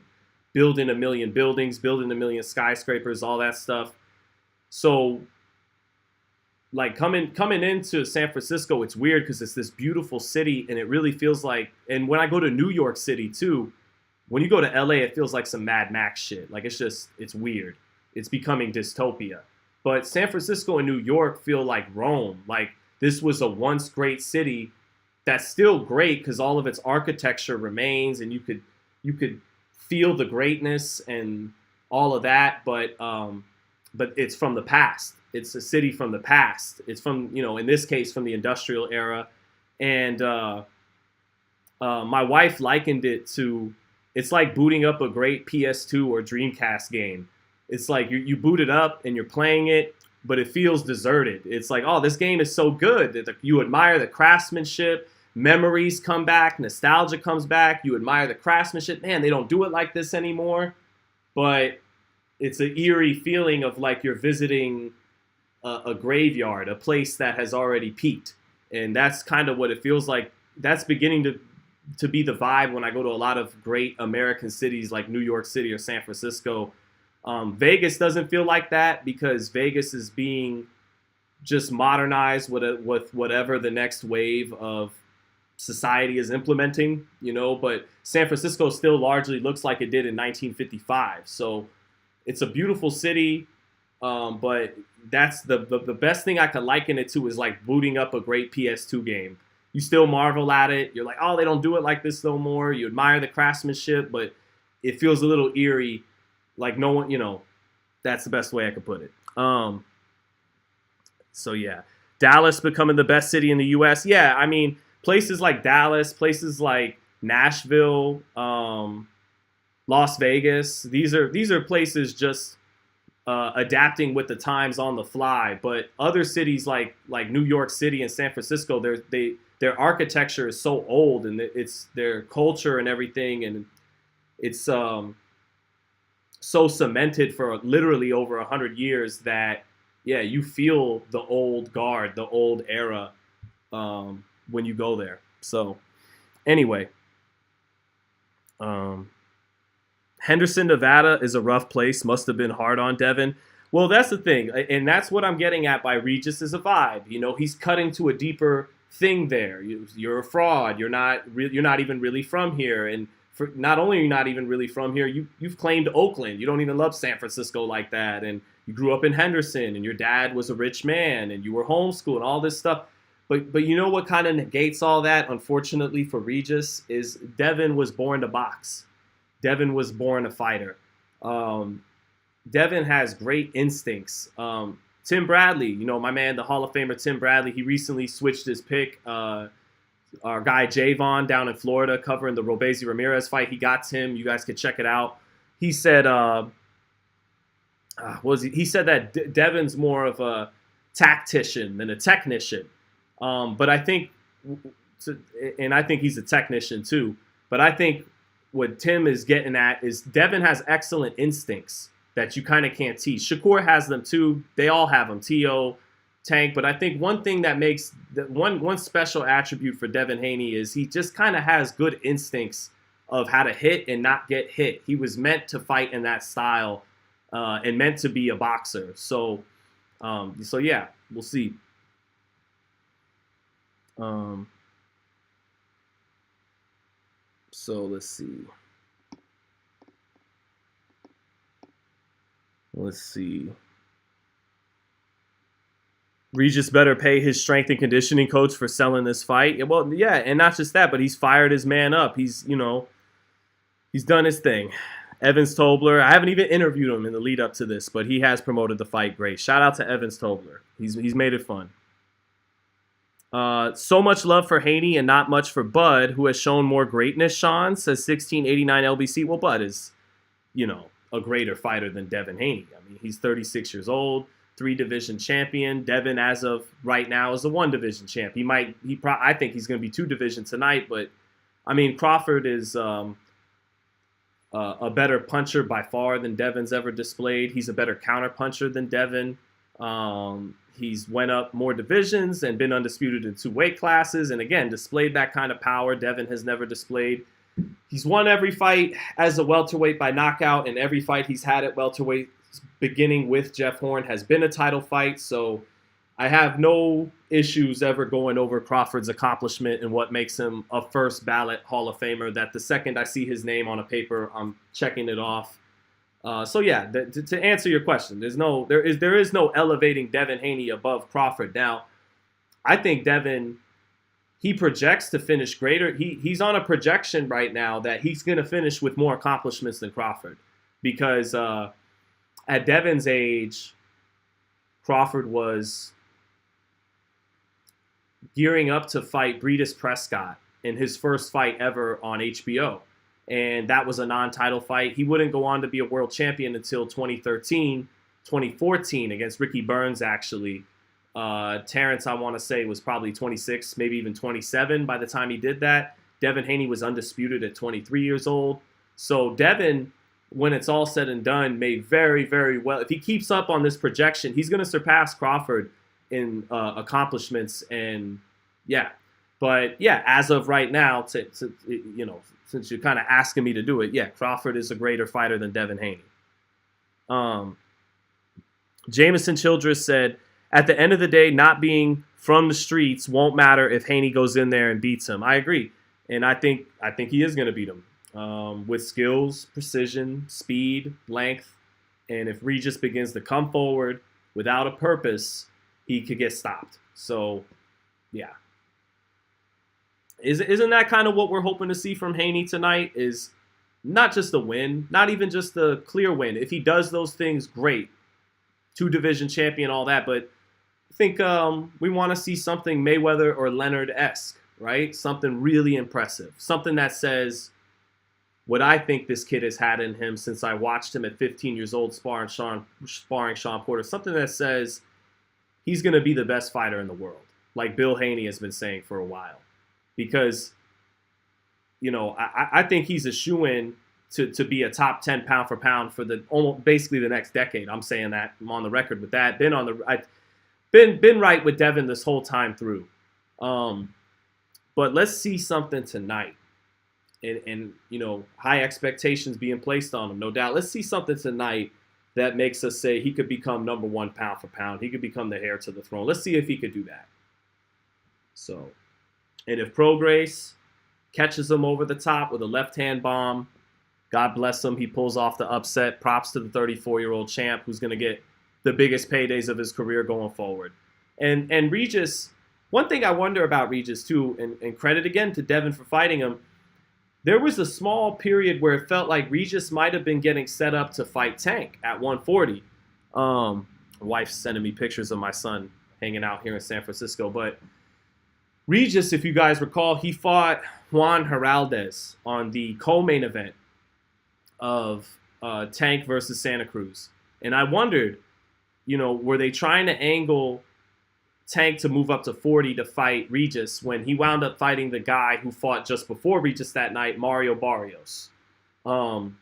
[SPEAKER 1] building a million buildings, building a million skyscrapers, all that stuff. So, like coming into San Francisco, it's weird because it's this beautiful city, and it really feels like. And when I go to New York City too, When you go to LA, it feels like some Mad Max shit. Like it's weird. It's becoming dystopia. But San Francisco and New York feel like Rome. Like this was a once great city that's still great because all of its architecture remains, and you could feel the greatness and all of that. But it's from the past. It's a city from the past. It's from, in this case, from the industrial era. And my wife likened it to, it's like booting up a great PS2 or Dreamcast game. It's like you boot it up and you're playing it, but it feels deserted. It's like, oh, this game is so good that you admire the craftsmanship, memories come back, nostalgia comes back, you admire the craftsmanship. Man, they don't do it like this anymore. But it's an eerie feeling of like you're visiting a graveyard, a place that has already peaked. And that's kind of what it feels like. That's beginning to be the vibe when I go to a lot of great American cities like New York City or San Francisco. Vegas doesn't feel like that because Vegas is being just modernized with whatever the next wave of society is implementing, but San Francisco still largely looks like it did in 1955. So it's a beautiful city, but that's the best thing I could liken it to is like booting up a great PS2 game. You still marvel at it. You're like, oh, they don't do it like this no more. You admire the craftsmanship, but it feels a little eerie. Like no one, that's the best way I could put it. So yeah, Dallas becoming the best city in the U.S. Yeah, I mean, places like Dallas, places like Nashville, Las Vegas. These are places just adapting with the times on the fly. But other cities like New York City and San Francisco, their architecture is so old, and it's their culture and everything, and it's so cemented for literally over 100 years that, yeah, you feel the old guard, the old era when you go there. So anyway, Henderson, Nevada is a rough place. Must have been hard on Devin. Well, that's the thing. And that's what I'm getting at by Regis is a vibe. He's cutting to a deeper thing there. You're a fraud. You're not even really from here. And not only are you not even really from here, you've claimed Oakland. You don't even love San Francisco like that. And you grew up in Henderson, and your dad was a rich man, and you were homeschooled and all this stuff. But you know what kind of negates all that, unfortunately for Regis, is Devin was born to box. Devin was born a fighter. Devin has great instincts. Tim Bradley, my man, the Hall of Famer Tim Bradley, he recently switched his pick. Our guy Javon down in Florida covering the Robeisy Ramirez fight, he got Tim. You guys could check it out. He said, he said that Devin's more of a tactician than a technician. But I think, and I think he's a technician too. But I think what Tim is getting at is Devin has excellent instincts that you kind of can't teach. Shakur has them too. They all have them. T.O., Tank. But I think one thing that makes one special attribute for Devin Haney is he just kind of has good instincts of how to hit and not get hit. He was meant to fight in that style and meant to be a boxer. So yeah, we'll see. So let's see. Regis better pay his strength and conditioning coach for selling this fight. Well, yeah, and not just that, but he's fired his man up. He's done his thing. Evans Tobler, I haven't even interviewed him in the lead up to this, but he has promoted the fight great. Shout out to Evans Tobler. He's made it fun. So much love for Haney and not much for Bud, who has shown more greatness, Sean, says 1689 LBC. Well, Bud is, a greater fighter than Devin Haney. I mean, he's 36 years old, 3-division champion. Devin, as of right now, is a 1-division champ. I think he's going to be 2-division tonight, but I mean, Crawford is a better puncher by far than Devin's ever displayed. He's a better counter puncher than Devin. He's went up more divisions and been undisputed in 2 weight classes. And again, displayed that kind of power Devin has never displayed. He's won every fight as a welterweight by knockout, and every fight he's had at welterweight, beginning with Jeff Horn, has been a title fight. So I have no issues ever going over Crawford's accomplishment and what makes him a first ballot Hall of Famer. That the second I see his name on a paper, I'm checking it off. So yeah, to answer your question, there is no elevating Devin Haney above Crawford. Now, I think Devin, he projects to finish greater. He's on a projection right now that he's going to finish with more accomplishments than Crawford, because at Devin's age, Crawford was gearing up to fight Breedis Prescott in his first fight ever on HBO. And that was a non-title fight. He wouldn't go on to be a world champion until 2014 against Ricky Burns, actually. Terrence, I want to say, was probably 26, maybe even 27 by the time he did that. Devin Haney was undisputed at 23 years old. So Devin, when it's all said and done, made very, very well. If he keeps up on this projection, he's going to surpass Crawford in accomplishments. And yeah, but yeah, as of right now, since you're kind of asking me to do it, yeah, Crawford is a greater fighter than Devin Haney. Jameson Childress said, at the end of the day, not being from the streets won't matter if Haney goes in there and beats him. I agree. And I think he is going to beat him with skills, precision, speed, length. And if Regis begins to come forward without a purpose, he could get stopped. So, yeah. Isn't that kind of what we're hoping to see from Haney tonight? Is not just a win, not even just a clear win. If he does those things, great. 2-division champion, all that. But I think we want to see something Mayweather or Leonard-esque, right? Something really impressive. Something that says what I think this kid has had in him since I watched him at 15 years old sparring Sean Porter. Something that says he's going to be the best fighter in the world, like Bill Haney has been saying for a while. Because, I think he's a shoo-in to be a top 10 pound for pound for basically the next decade. I'm saying that. I'm on the record with that. Been right with Devin this whole time through. But let's see something tonight. And high expectations being placed on him, no doubt. Let's see something tonight that makes us say he could become number 1 pound for pound. He could become the heir to the throne. Let's see if he could do that. So, and if Prograis catches him over the top with a left-hand bomb, God bless him. He pulls off the upset. Props to the 34-year-old champ who's going to get the biggest paydays of his career going forward. And Regis, one thing I wonder about Regis too, and credit again to Devin for fighting him, there was a small period where it felt like Regis might have been getting set up to fight Tank at 140. My wife's sending me pictures of my son hanging out here in San Francisco. But Regis, if you guys recall, he fought Juan Heraldez on the co-main event of Tank versus Santa Cruz. And I wondered, were they trying to angle Tank to move up to 40 to fight Regis when he wound up fighting the guy who fought just before Regis that night, Mario Barrios. And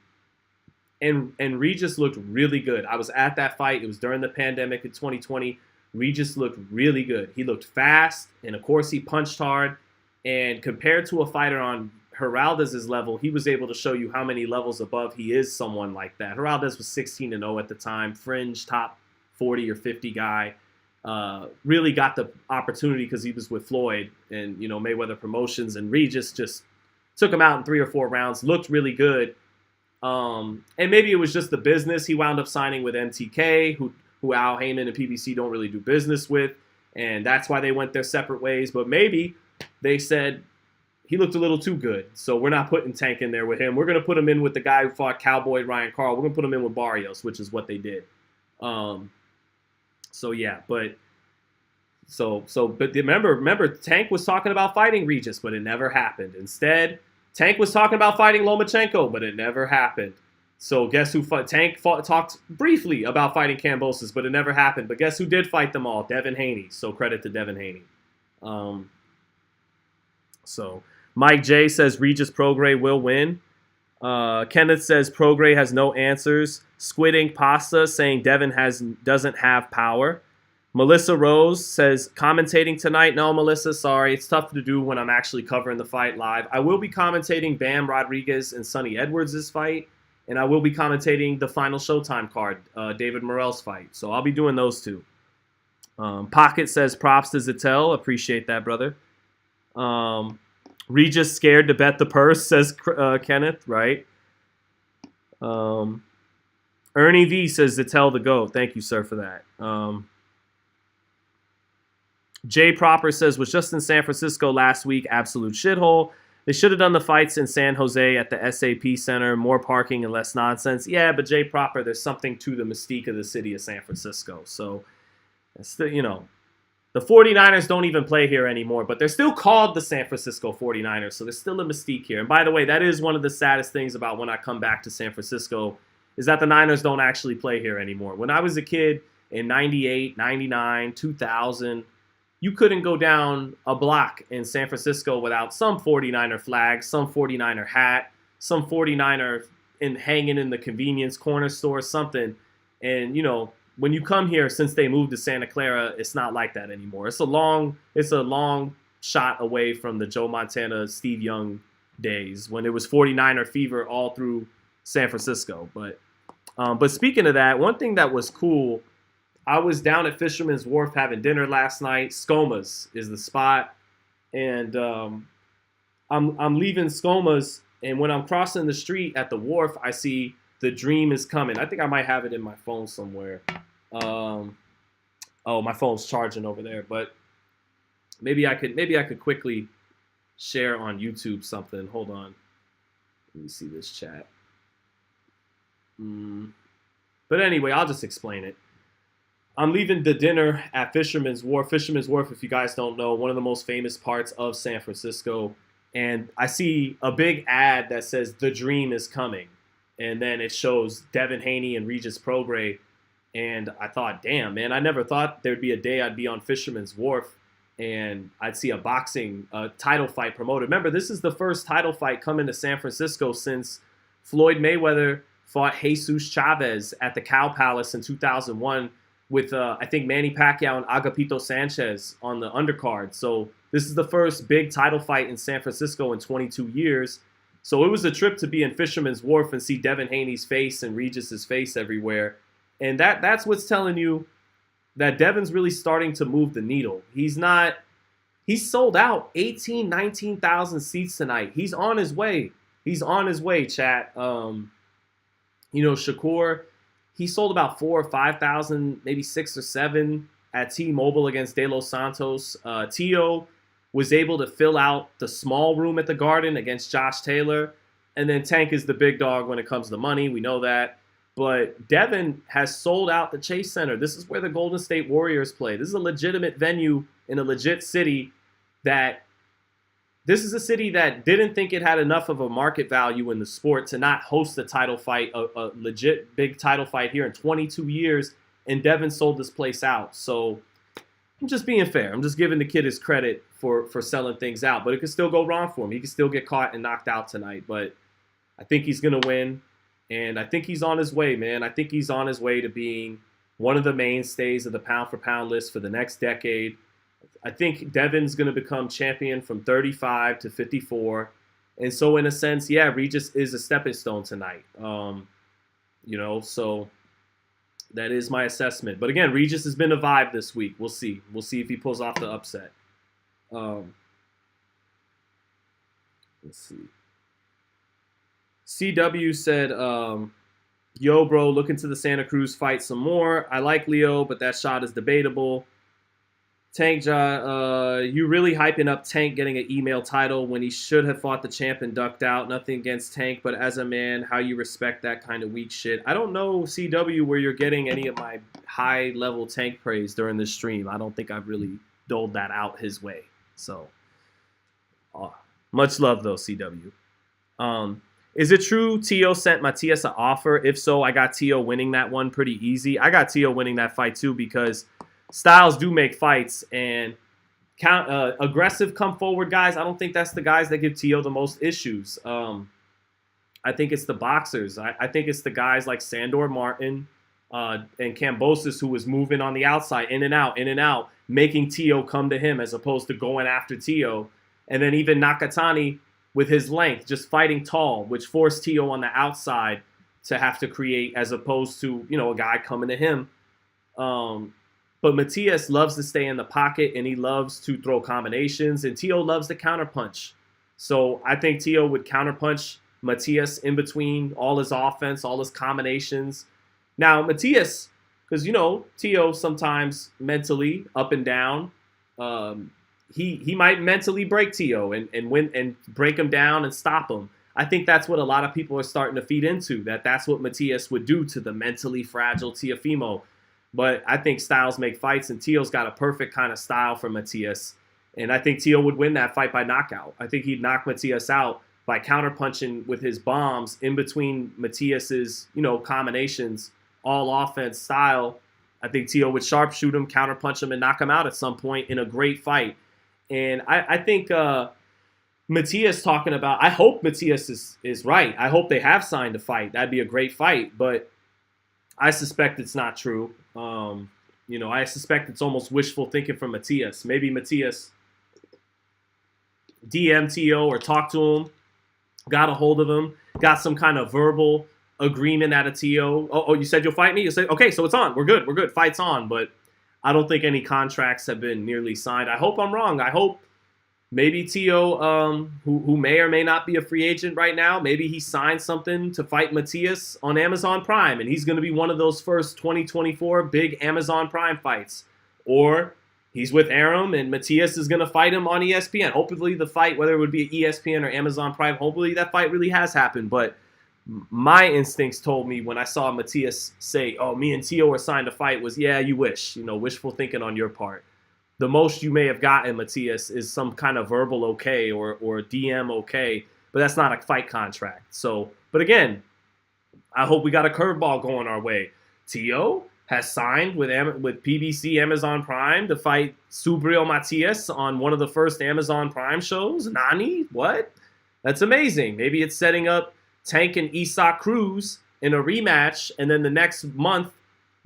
[SPEAKER 1] Regis looked really good. I was at that fight. It was during the pandemic in 2020. Regis looked really good. He looked fast, and of course he punched hard. And compared to a fighter on Heraldez's level, he was able to show you how many levels above he is someone like that. Heraldez was 16-0 at the time, fringe top 40 or 50 guy. Really got the opportunity because he was with Floyd and Mayweather Promotions, and Regis just took him out in 3 or 4 rounds. Looked really good. And maybe it was just the business. He wound up signing with MTK, who Al Heyman and PBC don't really do business with, and that's why they went their separate ways. But maybe they said he looked a little too good, so we're not putting Tank in there with him. We're going to put him in with the guy who fought Cowboy Ryan Carl. We're going to put him in with Barrios, which is what they did. So yeah, but remember, Tank was talking about fighting Regis, but it never happened. Instead, Tank was talking about fighting Lomachenko, but it never happened. So guess who fought? Tank talked briefly about fighting Kambosos, but it never happened. But guess who did fight them all? Devin Haney. So credit to Devin Haney. So Mike J says Regis Prograis will win. Kenneth says Prograis has no answers. Squid Ink Pasta saying Devin doesn't have power. Melissa Rose says, commentating tonight. No, Melissa, sorry. It's tough to do when I'm actually covering the fight live. I will be commentating Bam Rodriguez and Sonny Edwards' fight. And I will be commentating the final Showtime card, David Morrell's fight. So I'll be doing those two. Pocket says props to Zattel. Appreciate that, brother. Regis scared to bet the purse, says Kenneth, right? Ernie V says Zattel the GOAT. Thank you, sir, for that. Jay Proper says, was just in San Francisco last week. Absolute shithole. They should have done the fights in San Jose at the SAP Center. More parking and less nonsense. Yeah, but Jay Proper, there's something to the mystique of the city of San Francisco. So, the 49ers don't even play here anymore, but they're still called the San Francisco 49ers, so there's still a mystique here. And by the way, that is one of the saddest things about when I come back to San Francisco is that the Niners don't actually play here anymore. When I was a kid in 98, 99, 2000, you couldn't go down a block in San Francisco without some 49er flag, some 49er hat, some 49er hanging in the convenience corner store, something. And, when you come here, since they moved to Santa Clara, it's not like that anymore. It's a long shot away from the Joe Montana, Steve Young days when it was 49er fever all through San Francisco. But speaking of that, one thing that was cool, I was down at Fisherman's Wharf having dinner last night. Skoma's is the spot, and I'm leaving Skoma's, and when I'm crossing the street at the wharf, I see The Dream Is Coming. I think I might have it in my phone somewhere. Oh, my phone's charging over there, but maybe I could quickly share on YouTube something. Hold on. Let me see this chat. But anyway, I'll just explain it. I'm leaving the dinner at Fisherman's Wharf. Fisherman's Wharf, if you guys don't know, one of the most famous parts of San Francisco. And I see a big ad that says The Dream Is Coming. And then it shows Devin Haney and Regis Prograis. And I thought, damn, man, I never thought there'd be a day I'd be on Fisherman's Wharf and I'd see a boxing title fight promoted. Remember, this is the first title fight coming to San Francisco since Floyd Mayweather fought Jesus Chavez at the Cow Palace in 2001 with, I think, Manny Pacquiao and Agapito Sanchez on the undercard. So this is the first big title fight in San Francisco in 22 years. So it was a trip to be in Fisherman's Wharf and see Devin Haney's face and Regis's face everywhere. And that's what's telling you that Devin's really starting to move the needle. He's sold out 18, 19,000 seats tonight. He's on his way. He's on his way, chat. Shakur, he sold about 4,000 or 5,000, maybe 6 or 7 at T-Mobile against De Los Santos. Tio was able to fill out the small room at the Garden against Josh Taylor. And then Tank is the big dog when it comes to money. We know that. But Devin has sold out the Chase Center. This is where the Golden State Warriors play. This is a legitimate venue in a legit city this is a city that didn't think it had enough of a market value in the sport to not host a title fight, a legit big title fight here in 22 years, and Devin sold this place out. So I'm just being fair. I'm just giving the kid his credit for selling things out, but it could still go wrong for him. He could still get caught and knocked out tonight, but I think he's going to win. And I think he's on his way, man. I think he's on his way to being one of the mainstays of the pound-for-pound list for the next decade. I think Devin's going to become champion from 35 to 54. And so in a sense, yeah, Regis is a stepping stone tonight. So that is my assessment. But again, Regis has been a vibe this week. We'll see. We'll see if he pulls off the upset. Let's see. CW said, yo, bro, look into the Santa Cruz fight some more. I like Leo, but that shot is debatable. Tank, you really hyping up Tank getting an email title when he should have fought the champ and ducked out. Nothing against Tank, but as a man, how you respect that kind of weak shit. I don't know, CW, where you're getting any of my high-level Tank praise during this stream. I don't think I've really doled that out his way. So, much love, though, CW. Is it true Tio sent Matias an offer? If so, I got Tio winning that one pretty easy. I got Tio winning that fight too because styles do make fights, and aggressive come forward guys. I don't think that's the guys that give Tio the most issues. I think it's the boxers. I think it's the guys like Sandor Martin and Kambosos who was moving on the outside, in and out, making Tio come to him as opposed to going after Tio. And then even Nakatani with his length, just fighting tall, which forced Tio on the outside to have to create as opposed to, a guy coming to him. But Matias loves to stay in the pocket, and he loves to throw combinations, and Tio loves to counterpunch. So I think Tio would counterpunch Matias in between all his offense, all his combinations. Now, Matias, because, Tio sometimes mentally up and down, he might mentally break Tio and win and break him down and stop him. I think that's what a lot of people are starting to feed into, that's what Matias would do to the mentally fragile Teofimo. But I think styles make fights, and Tio's got a perfect kind of style for Matias. And I think Tio would win that fight by knockout. I think he'd knock Matias out by counterpunching with his bombs in between Matias's, combinations, all offense style. I think Tio would sharpshoot him, counterpunch him, and knock him out at some point in a great fight. And I think Matias talking about, I hope Matias is right. I hope they have signed a fight. That'd be a great fight. But I suspect it's not true. I suspect it's almost wishful thinking from Matias. Maybe Matias DM Tio or talk to him, got a hold of him, got some kind of verbal agreement out of Tio. Oh, you said you'll fight me? You said, okay, so it's on. We're good. Fight's on. But I don't think any contracts have been nearly signed. I hope I'm wrong. I hope maybe Tio, who may or may not be a free agent right now, maybe he signed something to fight Matias on Amazon Prime, and he's going to be one of those first 2024 big Amazon Prime fights. Or he's with Arum, and Matias is going to fight him on ESPN. Hopefully the fight, whether it would be ESPN or Amazon Prime, hopefully that fight really has happened. But my instincts told me when I saw Matias say, oh, me and Tio are signed to fight, was, yeah, you wish. Wishful thinking on your part. The most you may have gotten, Matias, is some kind of verbal okay or DM okay, but that's not a fight contract. So, but again, I hope we got a curveball going our way. Tio has signed with PBC Amazon Prime to fight Subriel Matias on one of the first Amazon Prime shows. Nani? What? That's amazing. Maybe it's setting up Tank and Isak Cruz in a rematch, and then the next month,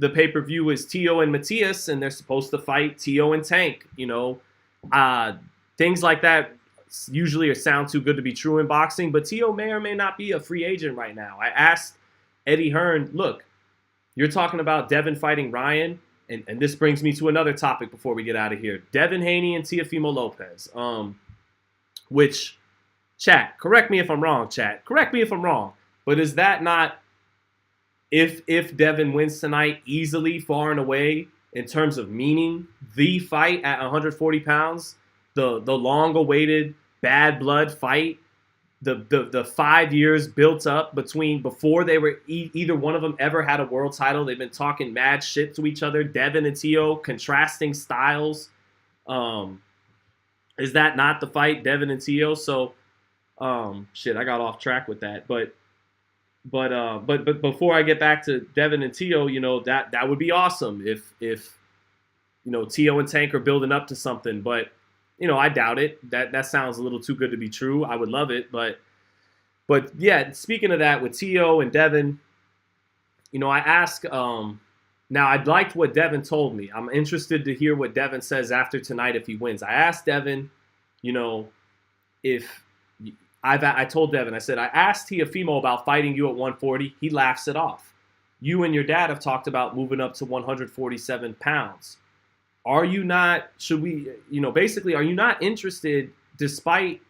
[SPEAKER 1] the pay-per-view is Tio and Matias, and they're supposed to fight Tio and Tank. Things like that usually sound too good to be true in boxing, but Tio may or may not be a free agent right now. I asked Eddie Hearn, look, you're talking about Devin fighting Ryan, and this brings me to another topic before we get out of here. Devin Haney and Teofimo Lopez, which, chat, correct me if I'm wrong, but is that not, if Devin wins tonight easily, far and away, in terms of meaning, the fight at 140 pounds, the long-awaited bad blood fight, the 5 years built up before they were either one of them ever had a world title. They've been talking mad shit to each other. Devin and Tio, contrasting styles. Is that not the fight, Devin and Tio? So, I got off track with that, But before I get back to Devin and Tio, that would be awesome if Tio and Tank are building up to something. But I doubt it. That sounds a little too good to be true. I would love it, but yeah. Speaking of that, with Tio and Devin, I asked. Now I liked what Devin told me. I'm interested to hear what Devin says after tonight if he wins. I asked Devin, if. I told Devin, I said, I asked Teofimo about fighting you at 140. He laughs it off. You and your dad have talked about moving up to 147 pounds. Are you not, are you not interested, despite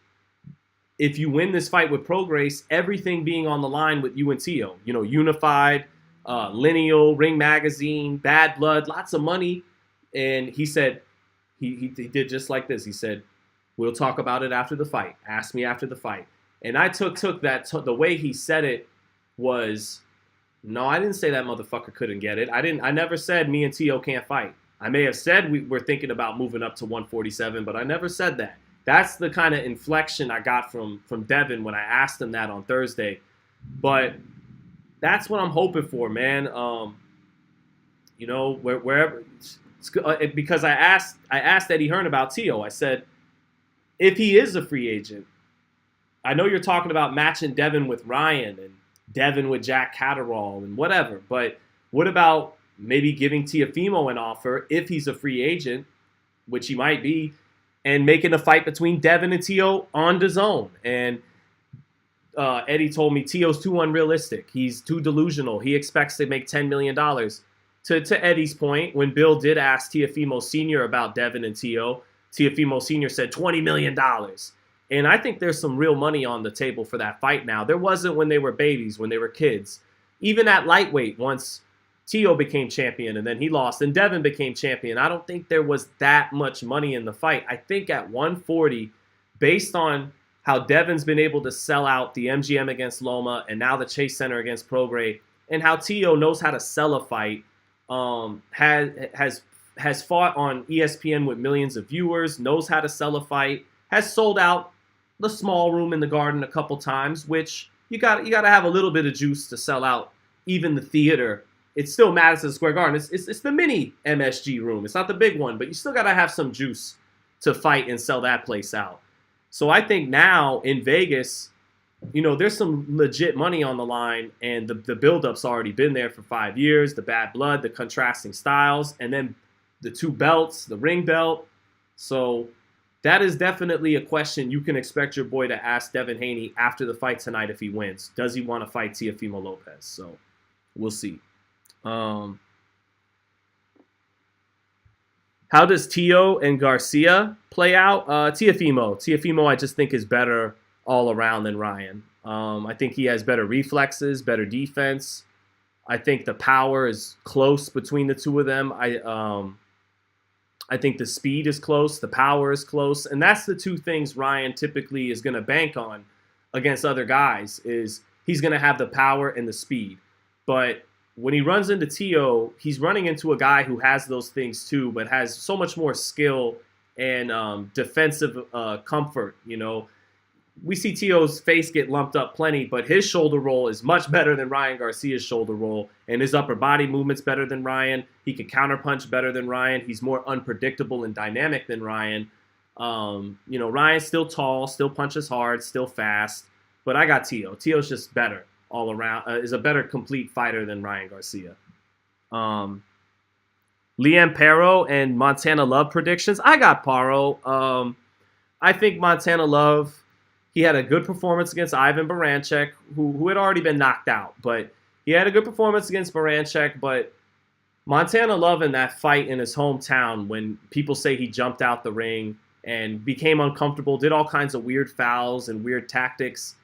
[SPEAKER 1] if you win this fight with Prograis, everything being on the line with you and Tio? Unified, Lineal, Ring Magazine, Bad Blood, lots of money. And he said, he did just like this. He said, we'll talk about it after the fight. Ask me after the fight. And I took that, the way he said it was, no, I didn't say that motherfucker couldn't get it. I never said me and Tio can't fight. I may have said we're thinking about moving up to 147, but I never said that. That's the kind of inflection I got from Devin when I asked him that on Thursday. But that's what I'm hoping for, man. Wherever, because I asked Eddie Hearn about Tio. I said, if he is a free agent, I know you're talking about matching Devin with Ryan and Devin with Jack Catterall and whatever, but what about maybe giving Teofimo an offer if he's a free agent, which he might be, and making a fight between Devin and Tio on DAZN? And Eddie told me Tio's too unrealistic. He's too delusional. He expects to make $10 million. to Eddie's point, when Bill did ask Teofimo Sr. about Devin and Tio, Teofimo Sr. said $20 million. And I think there's some real money on the table for that fight now. There wasn't when they were babies, when they were kids. Even at lightweight, once Tio became champion and then he lost and Devin became champion, I don't think there was that much money in the fight. I think at 140, based on how Devin's been able to sell out the MGM against Loma and now the Chase Center against Prograis, and how Tio knows how to sell a fight, has fought on ESPN with millions of viewers, knows how to sell a fight, has sold out the small room in the Garden a couple times, which you got to have a little bit of juice to sell out even the theater. It's still Madison Square Garden. It's the mini MSG room. It's not the big one, but you still got to have some juice to fight and sell that place out. So I think now in Vegas, there's some legit money on the line, and the build-up's already been there for 5 years, the bad blood, the contrasting styles, and then the 2 belts, the ring belt. So that is definitely a question you can expect your boy to ask Devin Haney after the fight tonight if he wins. Does he want to fight Teofimo Lopez? So we'll see. How does Tio and Garcia play out? Teofimo, I just think is better all around than Ryan. I think he has better reflexes, better defense. I think the power is close between the two of them. I think the speed is close, the power is close, and that's the two things Ryan typically is going to bank on against other guys, is he's going to have the power and the speed. But when he runs into Tio, he's running into a guy who has those things too, but has so much more skill and defensive comfort. We see Tio's face get lumped up plenty, but his shoulder roll is much better than Ryan Garcia's shoulder roll, and his upper body movement's better than Ryan. He can counterpunch better than Ryan. He's more unpredictable and dynamic than Ryan. Ryan's still tall, still punches hard, still fast, but I got Tio. Tio's just better all around, is a better complete fighter than Ryan Garcia. Liam Paro and Montana Love predictions. I got Paro. I think Montana Love, he had a good performance against Ivan Baranchek, who had already been knocked out. But he had a good performance against Baranchek. But Montana Love in that fight in his hometown, when people say he jumped out the ring and became uncomfortable, did all kinds of weird fouls and weird tactics.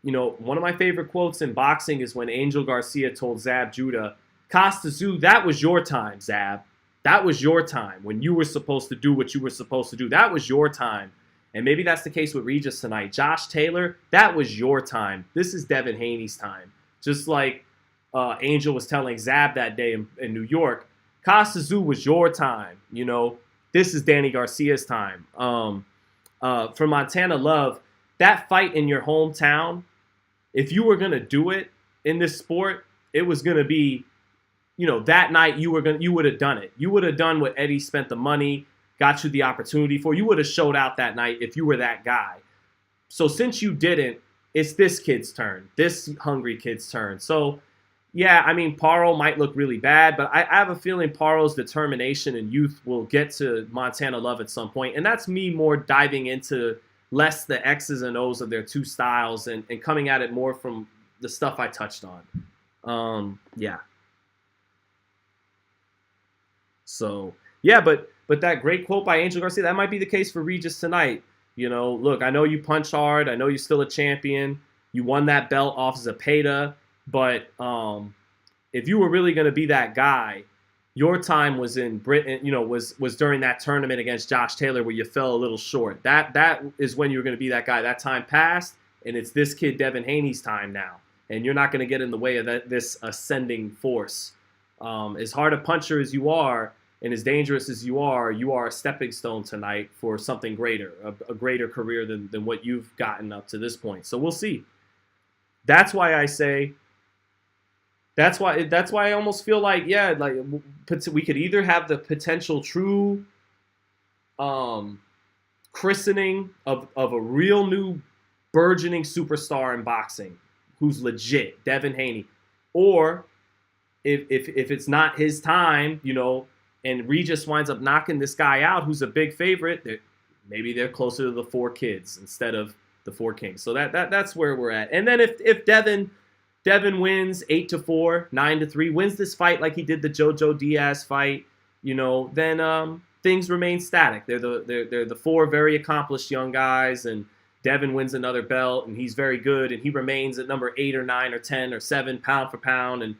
[SPEAKER 1] One of my favorite quotes in boxing is when Angel Garcia told Zab Judah, "Costa Zoo, that was your time, Zab. That was your time when you were supposed to do what you were supposed to do. That was your time." And maybe that's the case with Regis tonight. Josh Taylor, that was your time. This is Devin Haney's time. Just like Angel was telling Zab that day in New York, Costa Zoo was your time. This is Danny Garcia's time. For Montana Love, that fight in your hometown, if you were going to do it in this sport, it was going to be, that night you would have done it. You would have done what Eddie spent the money, got you the opportunity for. You would have showed out that night if you were that guy. So since you didn't, it's this kid's turn, this hungry kid's turn. So, yeah, Paro might look really bad, but I have a feeling Paro's determination and youth will get to Montana Love at some point. And that's me more diving into less the X's and O's of their two styles and coming at it more from the stuff I touched on. Yeah. So, yeah, but that great quote by Angel Garcia, that might be the case for Regis tonight. Look, I know you punch hard. I know you're still a champion. You won that belt off Zepeda. But if you were really going to be that guy, your time was in Britain, was during that tournament against Josh Taylor where you fell a little short. That is when you were going to be that guy. That time passed, and it's this kid Devin Haney's time now. And you're not going to get in the way of this ascending force. As hard a puncher as you are, and as dangerous as you are a stepping stone tonight for something greater, a greater career than what you've gotten up to this point. So we'll see. That's why I say, that's why I almost feel like, yeah, like we could either have the potential true christening of a real new burgeoning superstar in boxing who's legit, Devin Haney, or if it's not his time, and Regis winds up knocking this guy out who's a big favorite, maybe they're closer to the 4 kids instead of the 4 kings. So that's where we're at. And then if Devin Devin wins 8-4, 9-3, wins this fight like he did the JoJo Diaz fight, then things remain static. They're the 4 very accomplished young guys, and Devin wins another belt, and he's very good, and he remains at number 8 or 9 or 10 or 7 pound for pound, and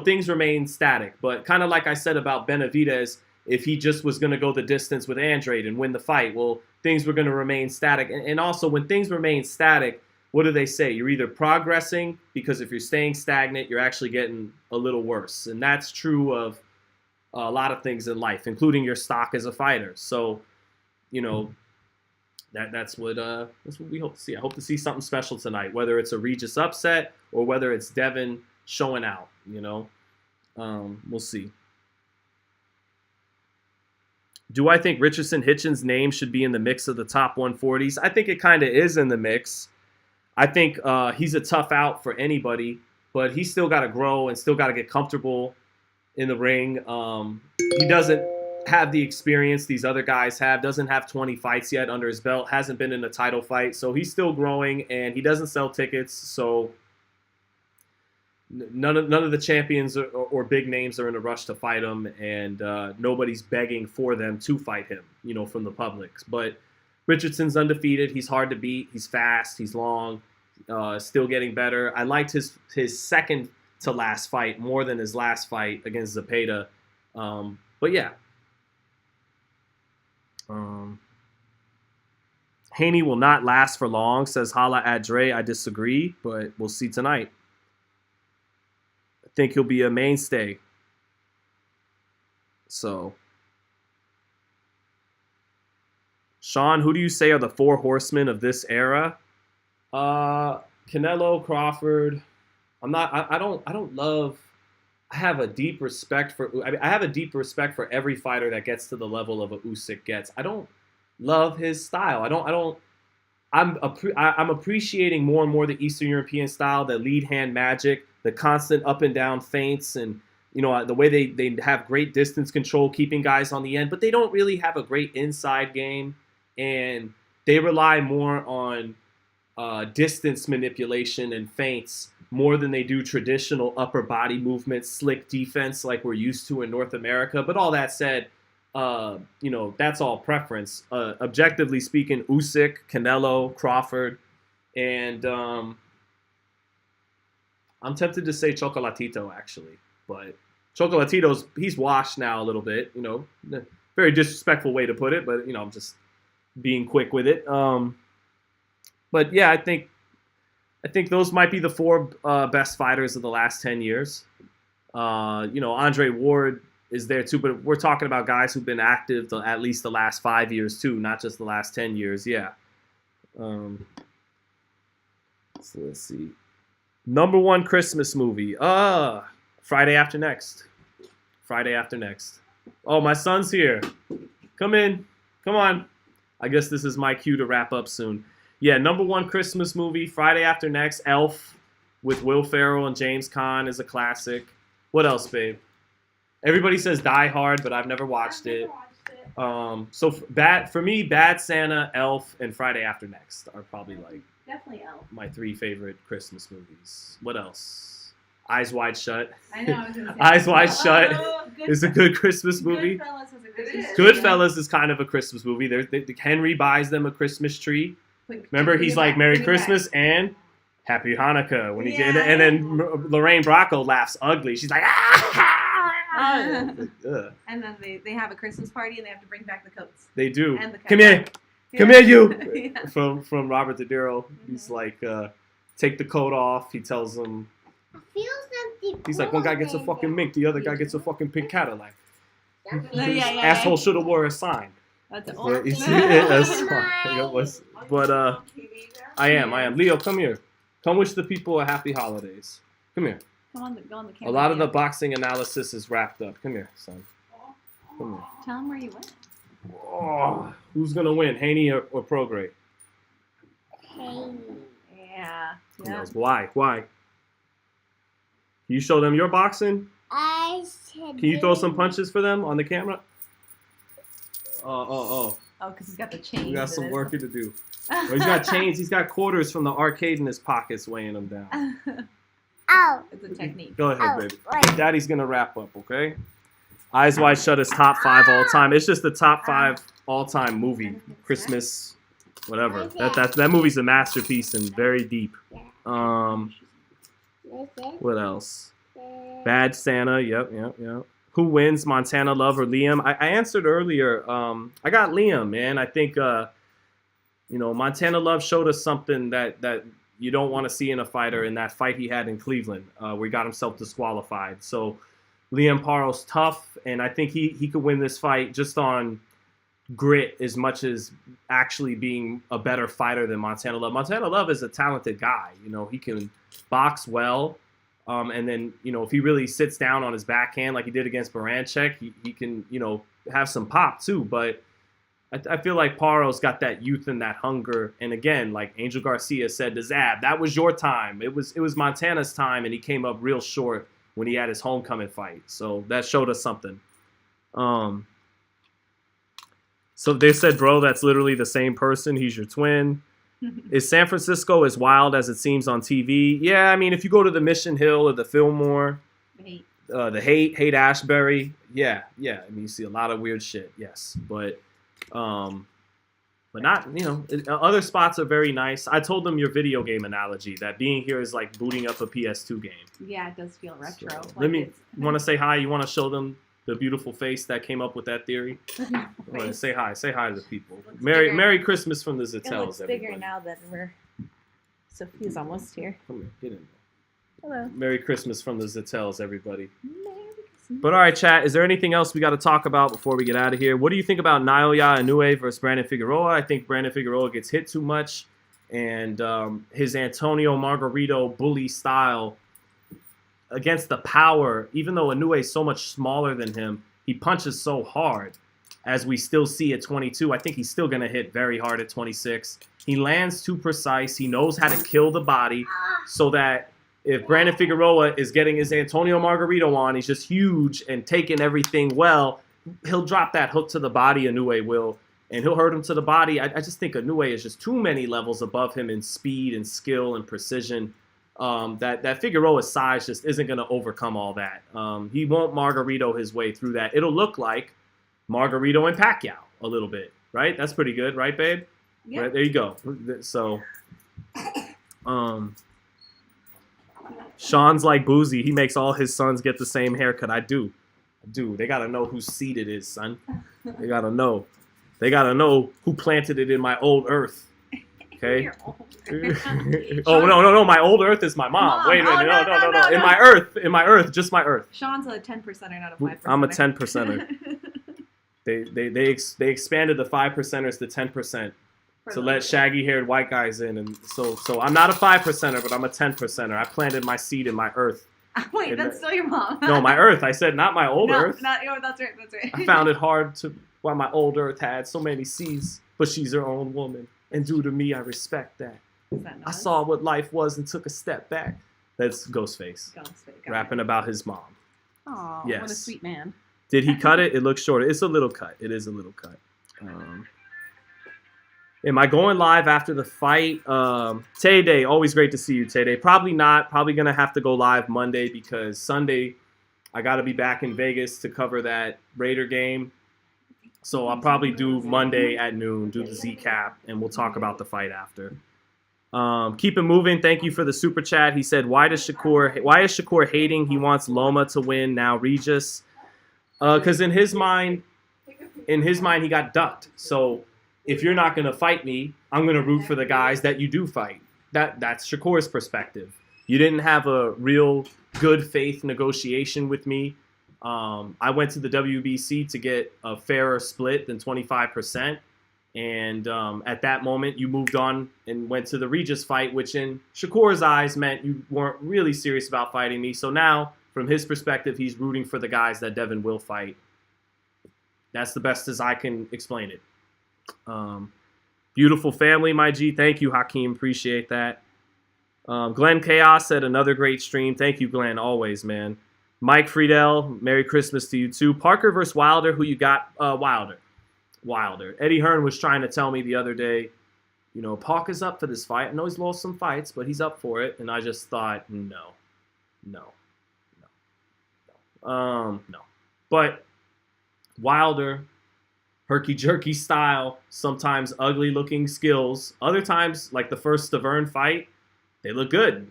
[SPEAKER 1] things remain static. But kind of like I said about Benavidez, if he just was going to go the distance with Andrade and win the fight, well, things were going to remain static. And also, when things remain static, what do they say? You're either progressing, because if you're staying stagnant, you're actually getting a little worse. And that's true of a lot of things in life, including your stock as a fighter. So, that's what we hope to see. I hope to see something special tonight, whether it's a Regis upset or whether it's Devin showing out. We'll see. Do I think Richardson Hitchens' name should be in the mix of the top 140s? I think it kind of is in the mix. I think he's a tough out for anybody, but he's still got to grow and still got to get comfortable in the ring. He doesn't have the experience these other guys have, doesn't have 20 fights yet under his belt, hasn't been in a title fight, so he's still growing, and he doesn't sell tickets, so none of the champions or big names are in a rush to fight him, and nobody's begging for them to fight him, from the public. But Richardson's undefeated. He's hard to beat. He's fast. He's long. Still getting better. I liked his second to last fight more than his last fight against Zepeda. But yeah. Haney will not last for long, says Hala Adre. I disagree, but we'll see tonight. I think he'll be a mainstay. So, Sean, who do you say are the 4 horsemen of this era? Canelo, Crawford. I don't love. I have a deep respect for. I have a deep respect for every fighter that gets to the level of a Usyk gets. I don't love his style. I'm appreciating more and more the Eastern European style, the lead hand magic, the constant up and down feints, and the way they have great distance control, keeping guys on the end, but they don't really have a great inside game, and they rely more on distance manipulation and feints more than they do traditional upper body movement, slick defense like we're used to in North America. But all that said, that's all preference. Objectively speaking, Usyk, Canelo, Crawford, and I'm tempted to say Chocolatito, actually. But he's washed now a little bit, very disrespectful way to put it, but, I'm just being quick with it. But yeah, I think those might be the 4 best fighters of the last 10 years. Andre Ward is there too, but we're talking about guys who've been active at least the last 5 years too, not just the last 10 years. Yeah. So let's see. Number 1 Christmas movie. Friday After Next. Friday After Next. Oh, my son's here. Come in. Come on. I guess this is my cue to wrap up soon. Yeah, number 1 Christmas movie, Friday After Next. Elf with Will Ferrell and James Caan is a classic. What else, babe? Everybody says Die Hard, but I've never watched it. So for me, Bad Santa, Elf, and Friday After Next are probably
[SPEAKER 2] definitely Elf.
[SPEAKER 1] My 3 favorite Christmas movies. What else? Eyes Wide Shut.
[SPEAKER 2] I know. I was gonna say
[SPEAKER 1] Eyes Wide Shut is a good Christmas movie.
[SPEAKER 2] Goodfellas is a Christmas movie.
[SPEAKER 1] Goodfellas is kind of a Christmas movie. Henry buys them a Christmas tree. Remember, he's like, Merry Christmas and Happy Hanukkah. When and then Lorraine Bracco laughs ugly. She's like, ah!
[SPEAKER 2] And then they have a Christmas party and they have to bring back the coats.
[SPEAKER 1] They do.
[SPEAKER 2] And the
[SPEAKER 1] Come here. Yeah. Come here, you.
[SPEAKER 2] Yeah.
[SPEAKER 1] From Robert De Niro. He's like, take the coat off. He tells them. He's like, one guy gets a fucking mink, the other guy gets a fucking pink Cadillac. Asshole should have wore a sign.
[SPEAKER 2] That's
[SPEAKER 1] But I am. Leo, come here. Come wish the people a happy holidays. Come here.
[SPEAKER 2] Go on the camera.
[SPEAKER 1] A lot of the boxing analysis is wrapped up. Come here, son. Come here.
[SPEAKER 2] Tell him where you went.
[SPEAKER 1] Oh, who's gonna win, Haney or Prograis?
[SPEAKER 2] Haney. Yeah.
[SPEAKER 1] Why? Can you show them your boxing? Can you throw some punches for them on the camera?
[SPEAKER 2] Oh, because he's got the chains.
[SPEAKER 1] We got some work to do. Well, he's got chains. He's got quarters from the arcade in his pockets weighing him down.
[SPEAKER 2] It's a technique.
[SPEAKER 1] Go ahead, baby. Daddy's gonna wrap up, okay? Eyes Wide Shut is top 5 all time. It's just the top 5 all time movie. Christmas, whatever. That movie's a masterpiece and very deep. What else? Bad Santa. Yep. Who wins, Montana Love or Liam? I answered earlier. I got Liam, man. I think Montana Love showed us something that you don't want to see in a fighter in that fight he had in Cleveland, where he got himself disqualified. So Liam Paro's tough, and I think he could win this fight just on grit as much as actually being a better fighter than Montana Love. Montana Love is a talented guy. He can box well. And then, if he really sits down on his backhand like he did against Baranchek, he can, have some pop too. But I feel like Paro's got that youth and that hunger. And again, like Angel Garcia said to Zab, that was your time. It was Montana's time, and he came up real short when he had his homecoming fight. So that showed us something. So they said, bro, that's literally the same person. He's your twin. Is San Francisco as wild as it seems on TV? Yeah, I mean, if you go to the Mission Hill or the Fillmore, the Haight Ashbury, yeah. I mean, you see a lot of weird shit, yes. But not, other spots are very nice. I told them your video game analogy, that being here is like booting up a PS2 game.
[SPEAKER 2] Yeah, it does feel retro.
[SPEAKER 1] So, you want to say hi? You want to show them the beautiful face that came up with that theory? Say hi to the people. Merry Christmas from the Zittels,
[SPEAKER 2] it looks
[SPEAKER 1] everybody.
[SPEAKER 2] bigger now that Sophia's almost here.
[SPEAKER 1] Come here, get in there.
[SPEAKER 2] Hello.
[SPEAKER 1] Merry Christmas from the Zittels, everybody.
[SPEAKER 2] Merry Christmas.
[SPEAKER 1] But all right, chat, is there anything else we got to talk about before we get out of here? What do you think about Naoya Inoue versus Brandon Figueroa? I think Brandon Figueroa gets hit too much, and his Antonio Margarito bully style against the power, even though Inoue is so much smaller than him, he punches so hard, as we still see at 22. I think he's still going to hit very hard at 26. He lands too precise. He knows how to kill the body, so that if Brandon Figueroa is getting his Antonio Margarito on, he's just huge and taking everything well, he'll drop that hook to the body, Inoue will, and he'll hurt him to the body. I just think Inoue is just too many levels above him in speed and skill and precision. That Figueroa's size just isn't going to overcome all that. He won't Margarito his way through that. It'll look like Margarito and Pacquiao a little bit, right? That's pretty good, right, babe?
[SPEAKER 2] Yeah.
[SPEAKER 1] Right, there you go. So, Sean's like Boozy. He makes all his sons get the same haircut. I do. They got to know whose seed it is, son. They got to know. They got to know who planted it in my old earth. Okay. Oh no! My old earth is my mom. Wait, no. In my earth, just my earth.
[SPEAKER 2] Sean's a 10%er, not a 5%er.
[SPEAKER 1] I'm a 10%er. They expanded the 5%ers to 10% to let shaggy-haired white guys in, and so I'm not a 5%er, but I'm a 10%er. I planted my seed in my earth.
[SPEAKER 2] Wait, that's still your mom.
[SPEAKER 1] No, my earth. I said not my old earth.
[SPEAKER 2] That's right.
[SPEAKER 1] I found it hard to. Why my old earth had so many seeds, but she's her own woman. And due to me, I respect that. I saw what life was and took a step back. That's Ghostface. Rapping about his mom.
[SPEAKER 2] Aw,
[SPEAKER 1] yes.
[SPEAKER 2] what a sweet man.
[SPEAKER 1] Did he cut it? It looks short. It's a little cut. It is a little cut. Am I going live after the fight? Tay Day, always great to see you, Tay Day. Probably not. Probably going to have to go live Monday because Sunday I got to be back in Vegas to cover that Raider game. So I'll probably do Monday at noon, do the Z-Cap, and we'll talk about the fight after. Keep it moving. Thank you for the super chat. He said, why is Shakur hating? He wants Loma to win, now Regis. Because in his mind, he got ducked. So if you're not going to fight me, I'm going to root for the guys that you do fight. That's Shakur's perspective. You didn't have a real good faith negotiation with me. I went to the WBC to get a fairer split than 25%. And at that moment, you moved on and went to the Regis fight, which in Shakur's eyes meant you weren't really serious about fighting me. So now, from his perspective, he's rooting for the guys that Devin will fight. That's the best as I can explain it. Beautiful family, my G. Thank you, Hakeem. Appreciate that. Glenn Chaos said another great stream. Thank you, Glenn. Always, man. Mike Friedel, Merry Christmas to you too. Parker versus Wilder, who you got? Wilder. Eddie Hearn was trying to tell me the other day, Parker's up for this fight. I know he's lost some fights, but he's up for it. And I just thought, no. No. No. But Wilder, herky-jerky style, sometimes ugly-looking skills. Other times, like the first Stavern fight, they look good.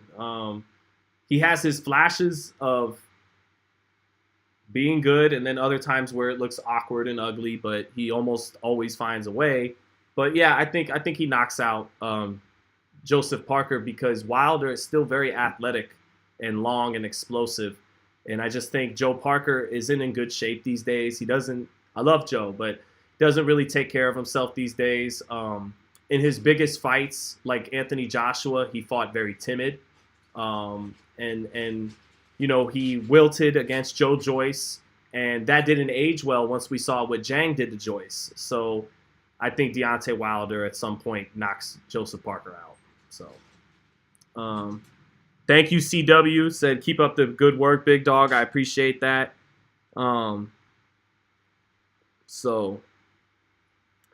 [SPEAKER 1] He has his flashes of being good, and then other times where it looks awkward and ugly, but he almost always finds a way. But yeah, I think he knocks out Joseph Parker because Wilder is still very athletic and long and explosive. And I just think Joe Parker isn't in good shape these days. He doesn't. I love Joe, but doesn't really take care of himself these days. In his biggest fights, like Anthony Joshua, he fought very timid, and you know, he wilted against Joe Joyce, and that didn't age well once we saw what Zhang did to Joyce. So I think Deontay Wilder at some point knocks Joseph Parker out. So thank you, CW. Said keep up the good work, big dog. I appreciate that. So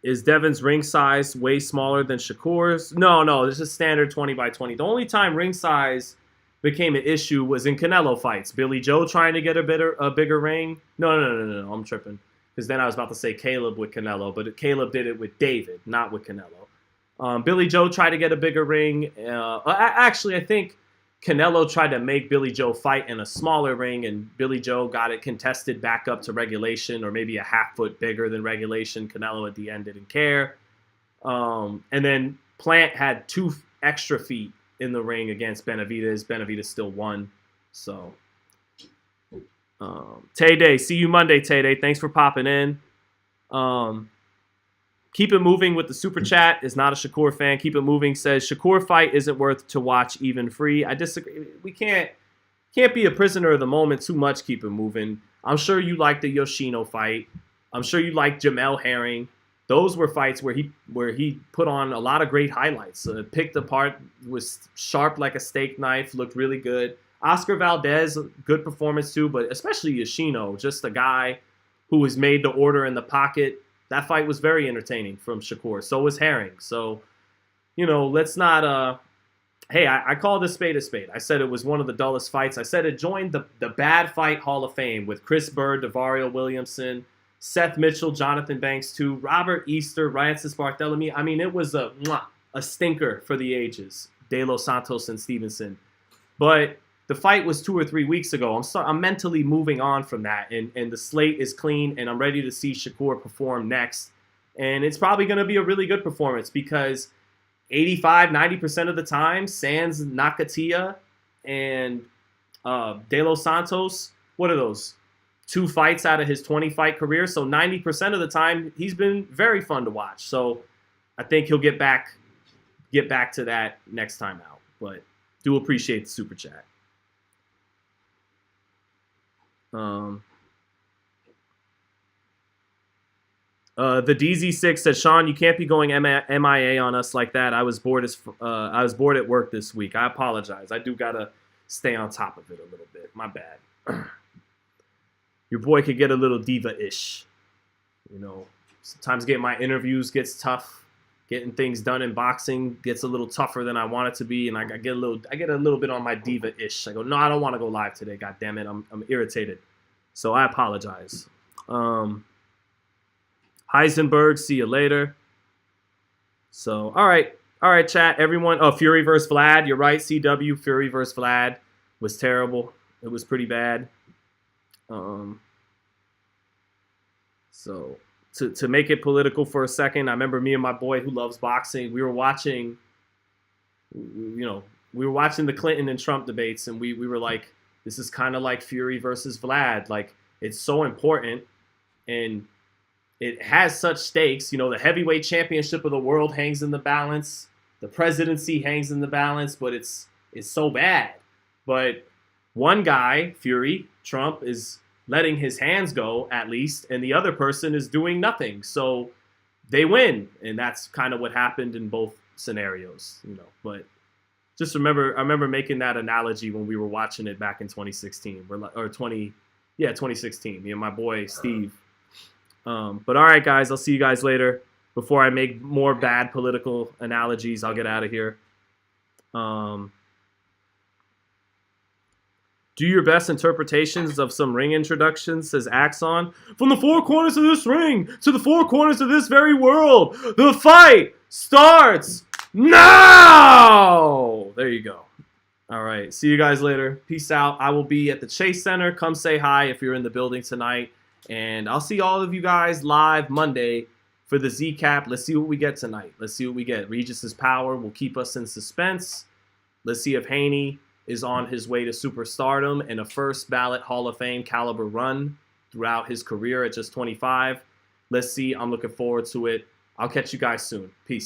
[SPEAKER 1] is Devin's ring size way smaller than Shakur's? No. This is standard 20 by 20. The only time ring size became an issue was in Canelo fights. Billy Joe trying to get a bigger ring. No. I'm tripping. Because then I was about to say Caleb with Canelo, but Caleb did it with David, not with Canelo. Billy Joe tried to get a bigger ring. Actually, I think Canelo tried to make Billy Joe fight in a smaller ring, and Billy Joe got it contested back up to regulation, or maybe a half foot bigger than regulation. Canelo at the end didn't care. And then Plant had 2 extra feet in the ring against Benavidez. Benavidez still won. So, Tay-Day, see you Monday, Tay-Day. Thanks for popping in. Keep it moving with the super chat. Is not a Shakur fan. Keep it moving says Shakur fight isn't worth to watch even free. I disagree. We can't be a prisoner of the moment too much. Keep it moving. I'm sure you like the Yoshino fight. I'm sure you like Jamel Herring. Those were fights where he put on a lot of great highlights. Picked apart, was sharp like a steak knife, looked really good. Oscar Valdez, good performance too, but especially Yoshino, just a guy who was made to order in the pocket. That fight was very entertaining from Shakur. So was Herring. So, you know, let's not hey, I called a spade a spade. I said it was one of the dullest fights. I said it joined the bad fight Hall of Fame with Chris Bird, Davario Williamson, Seth Mitchell, Jonathan Banks too, Robert Easter, Francis Barthélemy. I mean, it was a stinker for the ages. De Los Santos and Stevenson. But the fight was 2 or 3 weeks ago. I'm mentally moving on from that, and the slate is clean, and I'm ready to see Shakur perform next. And it's probably going to be a really good performance because 85-90% of the time, sans Nakatia and De Los Santos, what are those? 2 fights out of his 20-fight career. So 90% of the time, he's been very fun to watch. So I think he'll get back to that next time out. But do appreciate the super chat. The DZ6 said, Sean, you can't be going MIA on us like that. I was bored at work this week. I apologize. I do gotta stay on top of it a little bit. My bad. Your boy could get a little diva-ish. You know, sometimes getting my interviews gets tough. Getting things done in boxing gets a little tougher than I want it to be, and I get a little bit on my diva-ish. I go, no, I don't want to go live today. God damn it, I'm irritated. So I apologize. Heisenberg, see you later. So all right, chat, everyone. Oh, Fury versus Vlad. You're right, CW. Fury versus Vlad was terrible. It was pretty bad. So to make it political for a second, I remember me and my boy who loves boxing, we were watching the Clinton and Trump debates, and we were like, this is kind of like Fury versus Vlad. Like, it's so important, and it has such stakes. You know, the heavyweight championship of the world hangs in the balance. The presidency hangs in the balance, but it's so bad. But one guy, Fury, Trump, is letting his hands go, at least, and the other person is doing nothing. So they win, and that's kind of what happened in both scenarios, you know. But just I remember making that analogy when we were watching it back in 2016, 2016, me and my boy Steve. But all right, guys, I'll see you guys later. Before I make more bad political analogies, I'll get out of here. Do your best interpretations of some ring introductions, says Axon. From the four corners of this ring to the four corners of this very world, the fight starts now! There you go. All right. See you guys later. Peace out. I will be at the Chase Center. Come say hi if you're in the building tonight. And I'll see all of you guys live Monday for the Z-Cap. Let's see what we get tonight. Let's see what we get. Regis's power will keep us in suspense. Let's see if Haney is on his way to superstardom and a first ballot Hall of Fame caliber run throughout his career at just 25. Let's see. I'm looking forward to it. I'll catch you guys soon. Peace.